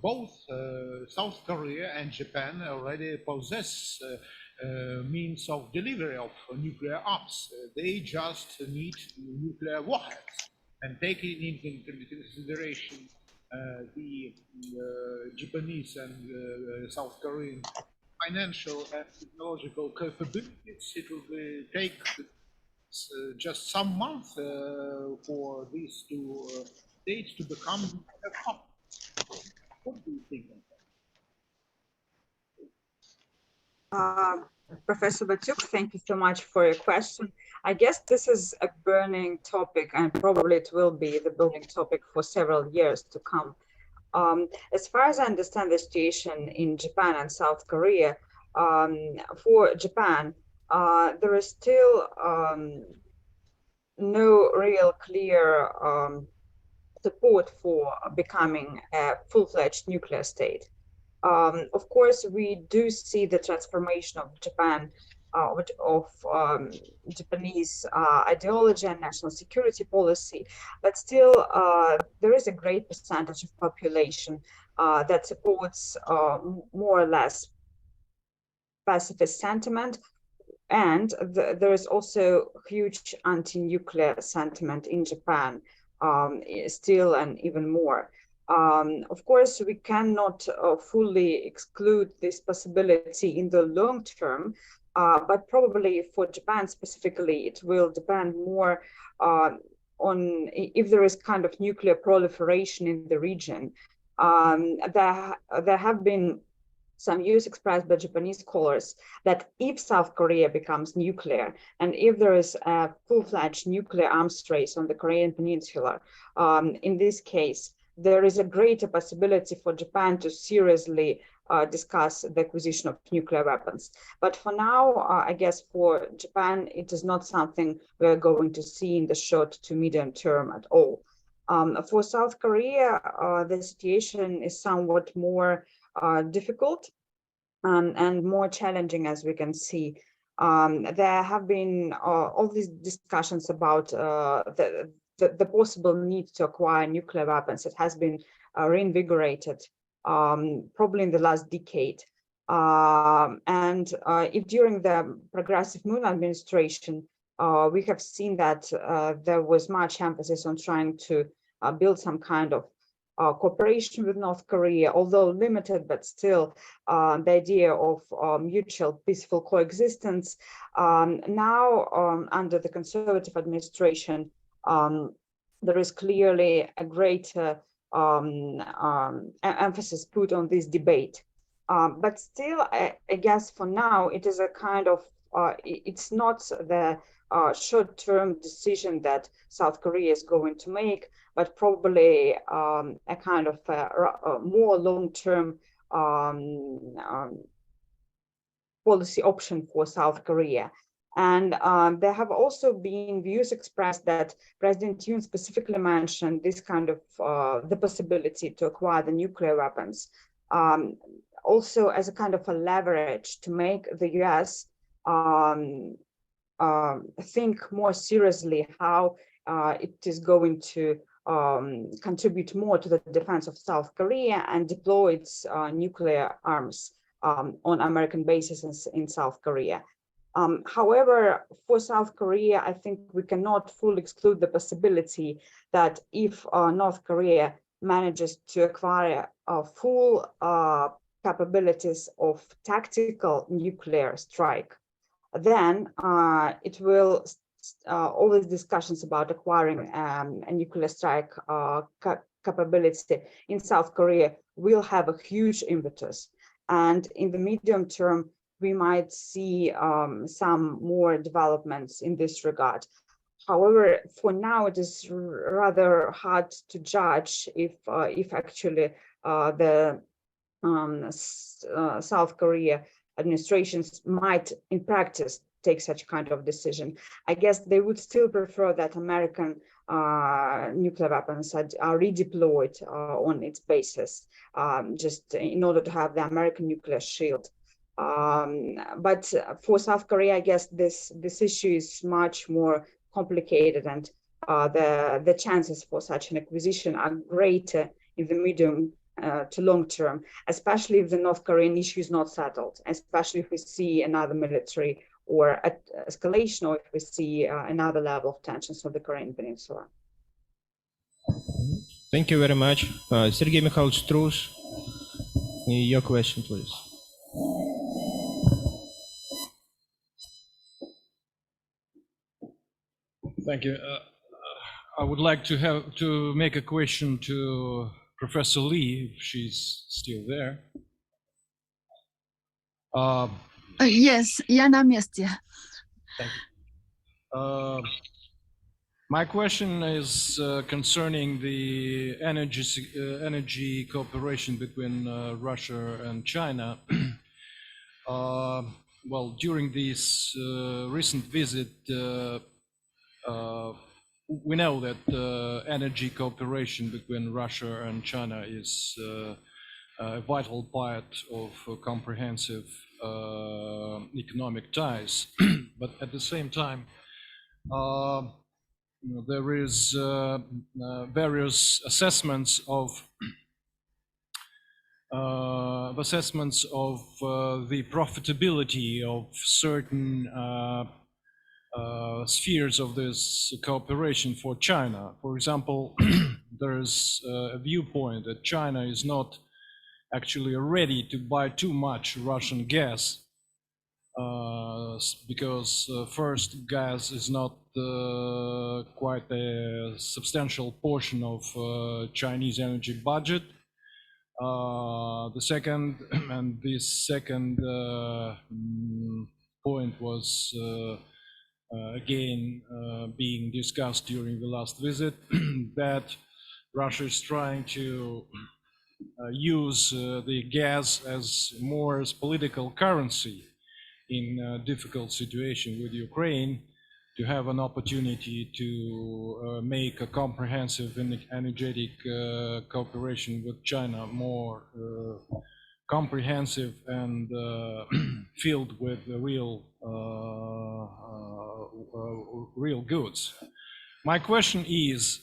Speaker 4: Both South Korea and Japan already possess means of delivery of nuclear arms. They just need nuclear warheads. And taking into consideration the Japanese and South Korean financial and technological capabilities, it will take just some months for these two states to become a couple. What do you think of
Speaker 6: that? Professor Batyuk, thank you so much for your question. I guess this is a burning topic, and probably it will be the burning topic for several years to come. As far as I understand the situation in Japan and South Korea, for Japan, there is still no real clear support for becoming a full-fledged nuclear state. Of course, we do see the transformation of Japan, of Japanese ideology and national security policy, but still there is a great percentage of population that supports more or less pacifist sentiment, and there is also huge anti-nuclear sentiment in Japan, still and even more. Of course, we cannot fully exclude this possibility in the long term, but probably for Japan specifically, it will depend more on if there is kind of nuclear proliferation in the region. There have been some views expressed by Japanese scholars that if South Korea becomes nuclear, and if there is a full-fledged nuclear arms race on the Korean Peninsula, in this case, there is a greater possibility for Japan to seriously discuss the acquisition of nuclear weapons. But for now, I guess for Japan, it is not something we're going to see in the short to medium term at all. For South Korea, the situation is somewhat more difficult and more challenging, as we can see. There have been all these discussions about the possible need to acquire nuclear weapons. It has been reinvigorated probably in the last decade. And if during the Progressive Moon administration, we have seen that there was much emphasis on trying to build some kind of cooperation with North Korea, although limited, but still the idea of mutual peaceful coexistence. Now, under the conservative administration, there is clearly a greater emphasis put on this debate. But still, I guess for now, it is a kind of, it's not the short-term decision that South Korea is going to make, but probably a kind of a more long-term policy option for South Korea. And there have also been views expressed that President Yoon specifically mentioned this kind of the possibility to acquire the nuclear weapons, also as a kind of a leverage to make the US think more seriously how it is going to contribute more to the defense of South Korea and deploy its nuclear arms on American bases in South Korea. However, for South Korea, I think we cannot fully exclude the possibility that if North Korea manages to acquire full capabilities of tactical nuclear strike, then it will, all these discussions about acquiring a nuclear strike capability in South Korea will have a huge impetus. And in the medium term, we might see some more developments in this regard. However, for now, it is rather hard to judge if actually the South Korea administrations might, in practice, take such kind of decision. I guess they would still prefer that American nuclear weapons are redeployed on its basis, just in order to have the American nuclear shield. But for South Korea, I guess this issue is much more complicated, and the chances for such an acquisition are greater in the medium to long term, especially if the North Korean issue is not settled, especially if we see another military or escalation, or if we see another level of tensions on the Korean Peninsula.
Speaker 1: Thank you very much. Sergey Mikhailovich Trus, your question, please.
Speaker 10: Thank you. I would like to make a question to Professor Lee, if she's still there.
Speaker 7: Yes, я на месте.
Speaker 10: Thank you. My question is concerning the energy cooperation between Russia and China. Well, during this recent visit, we know that energy cooperation between Russia and China is a vital part of comprehensive economic ties. But at the same time, there is various assessments of the profitability of certain spheres of this cooperation for China. For example, there's a viewpoint that China is not actually ready to buy too much Russian gas, because first, gas is not quite a substantial portion of Chinese energy budget. The second, and this second point was again being discussed during the last visit, that Russia is trying to use the gas as more as political currency in a difficult situation with Ukraine, to have an opportunity to make a comprehensive and energetic cooperation with China more comprehensive and filled with real goods. My question is,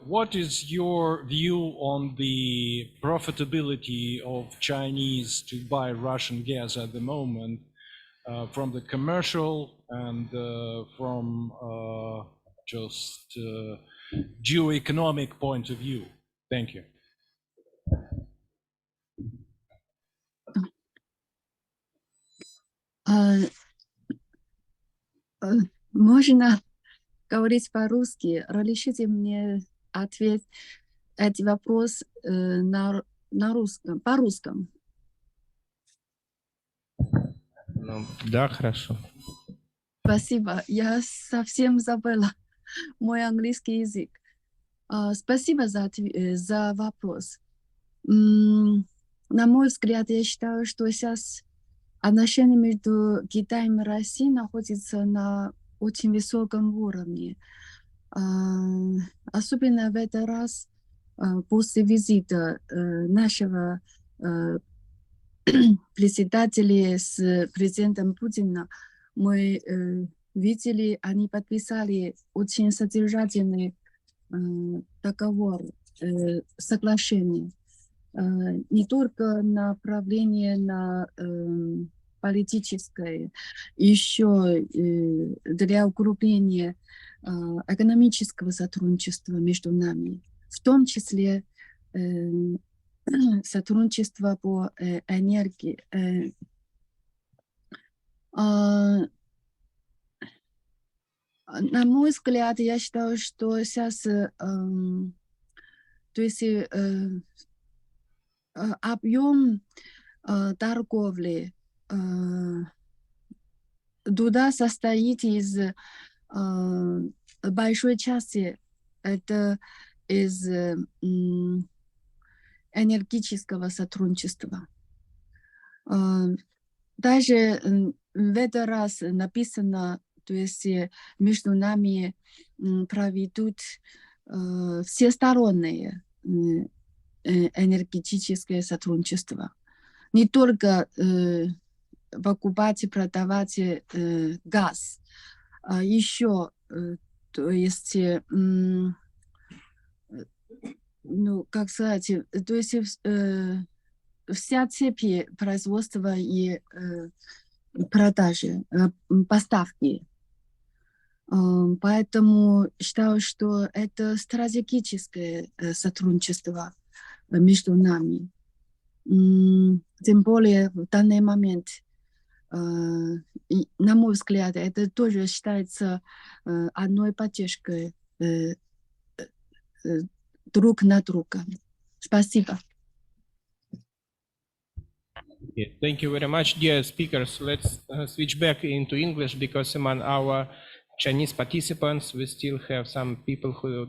Speaker 10: what is your view on the profitability of Chinese to buy Russian gas at the moment, from the commercial and from just geo-economic point of view. Thank you.
Speaker 7: Можно говорить по-русски? Разрешите мне ответить этот вопрос на русском, по-русскому?
Speaker 1: Ну, да, хорошо.
Speaker 7: Спасибо. Я совсем забыла мой английский язык. Спасибо за вопрос. На мой взгляд, я считаю, что сейчас отношения между Китаем и Россией находятся на очень высоком уровне. Особенно в этот раз после визита нашего председателя с президентом Путиным мы видели, они подписали очень содержательный договор, соглашение. Не только направление на политическое, еще для укрепления экономического сотрудничества между нами, в том числе сотрудничество по энергии. На мой взгляд, я считаю, что сейчас то есть объем торговли туда состоит из большой части это из энергетического сотрудничества. Даже в этот раз написано, то есть между нами проведут всестороннее энергетическое сотрудничество. Не только покупать и продавать газ, а еще, то есть, ну, как сказать, то есть вся цепь производства и продажи, поставки. Поэтому считаю, что это стратегическое сотрудничество между нами. Тем более в данный момент, на мой взгляд, это тоже считается одной поддержкой друг на друга. Спасибо.
Speaker 1: Thank you very much, dear speakers. Let's switch back into English because among our Chinese participants we still have some people who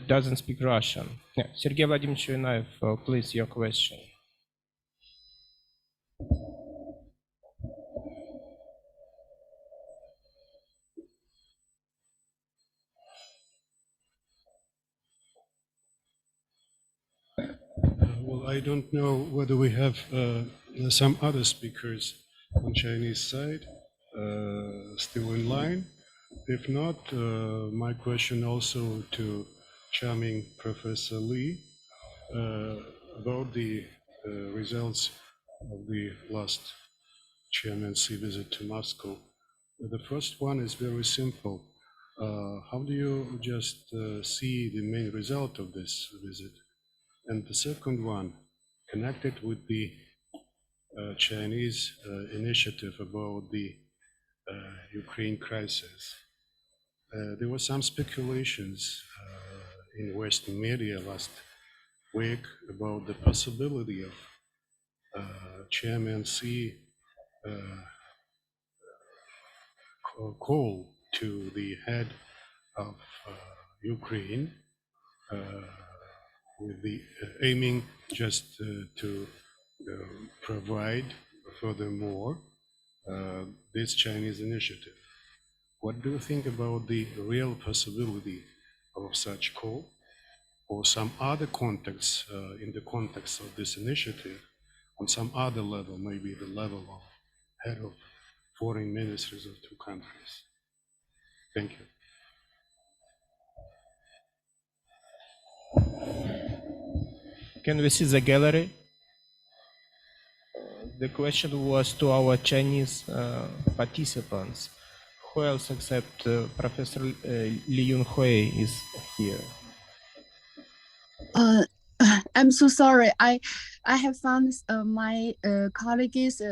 Speaker 1: doesn't speak Russian. Yeah. Sergey Vladimirovich Yunayev, please, your question.
Speaker 3: Well, I don't know whether we have some other speakers on Chinese side still in line. If not, my question also to charming Professor Lee about the results of the last chairmancy visit to Moscow. The first one is very simple. How do you just see the main result of this visit? And the second one, connected with the Chinese initiative about the Ukraine crisis. There were some speculations in Western media last week about the possibility of Chairman Xi call to the head of Ukraine with the aiming just to provide furthermore this Chinese initiative. What do you think about the real possibility of such call or some other contexts in the context of this initiative on some other level, maybe the level of head of foreign ministers of two countries? Thank you.
Speaker 1: Can we see the gallery? The question was to our Chinese participants. who else except Professor Lee Yun-hui is here?
Speaker 7: I'm so sorry. I have found my colleagues,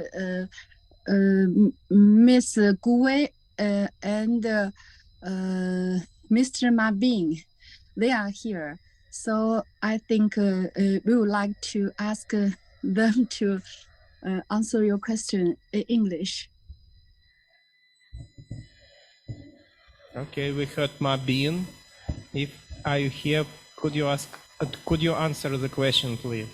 Speaker 7: Miss Gu and Mr. Ma Bing. They are here. So I think we would like to ask them to answer your question in English.
Speaker 1: Okay, we heard Ma Bin. If are you here, could you answer the question, please?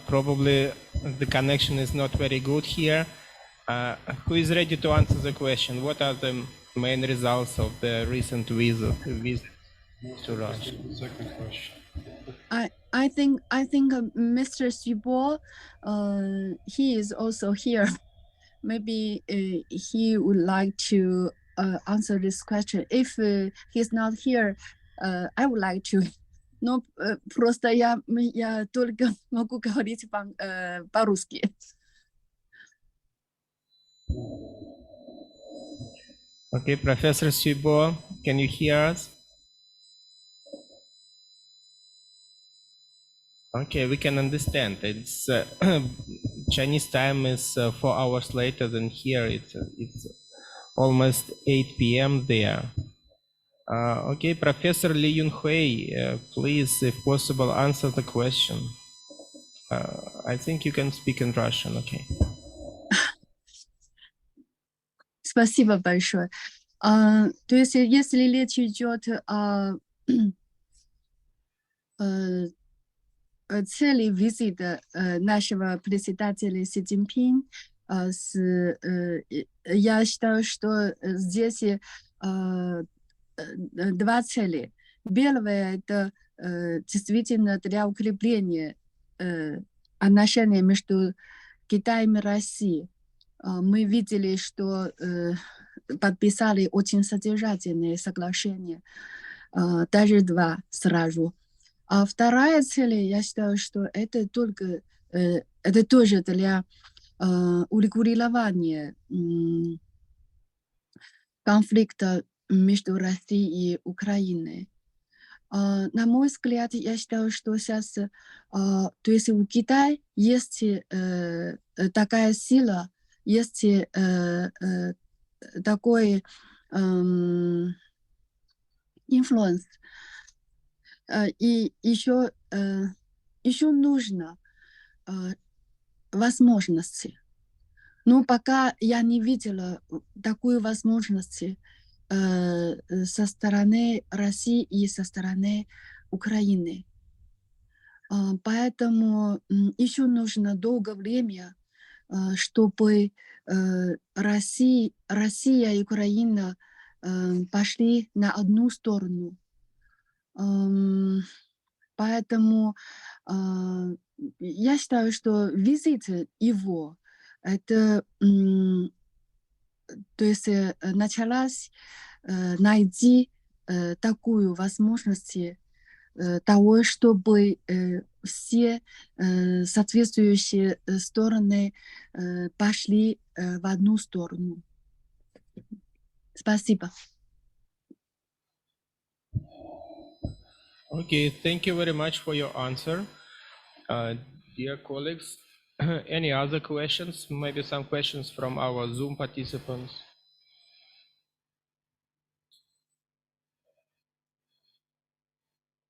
Speaker 1: Probably the connection is not very good here. Who is ready to answer the question? What are the main results of the recent visit to Russia?
Speaker 3: Second question.
Speaker 7: I think Mr. Xu, he is also here. Maybe he would like to answer this question. If he's not here, I would like to. Но просто я только могу говорить по-русски.
Speaker 1: Okay, Professor Xu, can you hear us? Okay, we can understand. It's Chinese time is 4 hours later than here. It's almost 8 p.m. there. Okay, Professor Lee Yun-hui, please, if possible, answer the question. I think you can speak in Russian. Okay.
Speaker 7: Спасибо большое. То есть, если речь идет о цели визита нашего председателя Си Цзиньпин, я считаю, что здесь два цели. Первое – это действительно для укрепления отношений между Китаем и Россией. Мы видели, что подписали очень содержательные соглашения, даже два сразу. А вторая цель, я считаю, что это тоже для урегулирования конфликта между Россией и Украиной. На мой взгляд, я считаю, что сейчас, то есть у Китая есть такая сила, есть такой инфлюенс. И еще нужно возможности. Но пока я не видела такой возможности со стороны России и со стороны Украины. Поэтому еще нужно долгое время, чтобы Россия и Украина пошли на одну сторону. Поэтому я считаю, что визит его, это, то есть началась найти такую возможность того, чтобы все соответствующие стороны пошли в одну сторону. Спасибо.
Speaker 1: Okay, thank you very much for your answer. Dear colleagues, any other questions? Maybe some questions from our Zoom participants.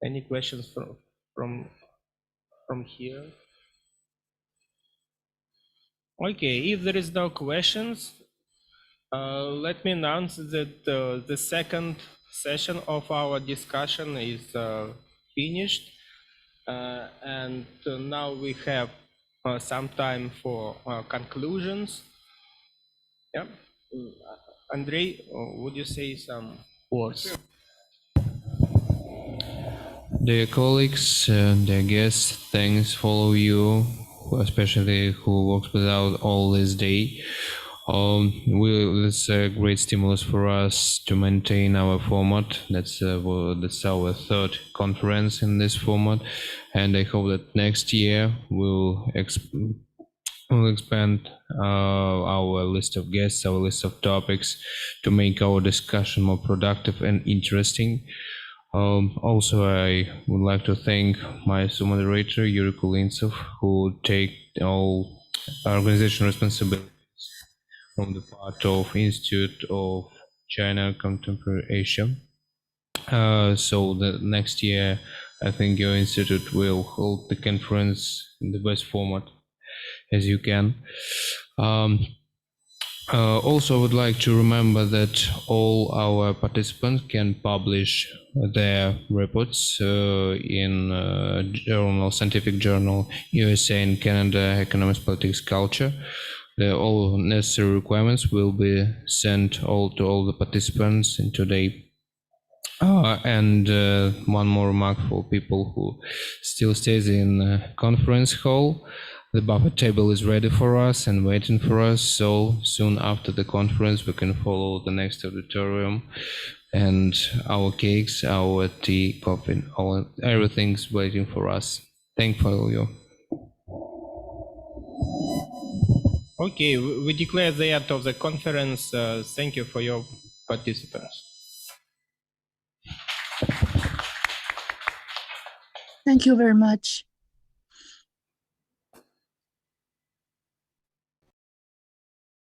Speaker 1: Any questions from here? Okay, if there is no questions, let me announce that the second session of our discussion is finished, and now we have some time for conclusions. Yeah, Andrei, would you say some words?
Speaker 11: Dear colleagues, dear guests, thanks follow you, especially who works without all this day. It's a great stimulus for us to maintain our format. That's our third conference in this format, and I hope that next year we'll expand our list of guests, our list of topics, to make our discussion more productive and interesting. Also, I would like to thank my moderator, Yuri Kulintsev, who take all organizational responsibilities from the part of Institute of China Contemporary Asia. So the next year, I think your institute will hold the conference in the best format as you can. Also, I would like to remember that all our participants can publish their reports in scientific journal USA and Canada Economics, Politics, Culture. All necessary requirements will be sent to all the participants in today. And one more remark for people who still stays in conference hall. The buffet table is ready for us and waiting for us, so soon after the conference we can follow the next auditorium, and our cakes, our tea, coffee, everything's waiting for us. Thank you.
Speaker 1: Okay, we declare the end of the conference. Thank you for your participants.
Speaker 7: Thank you very much.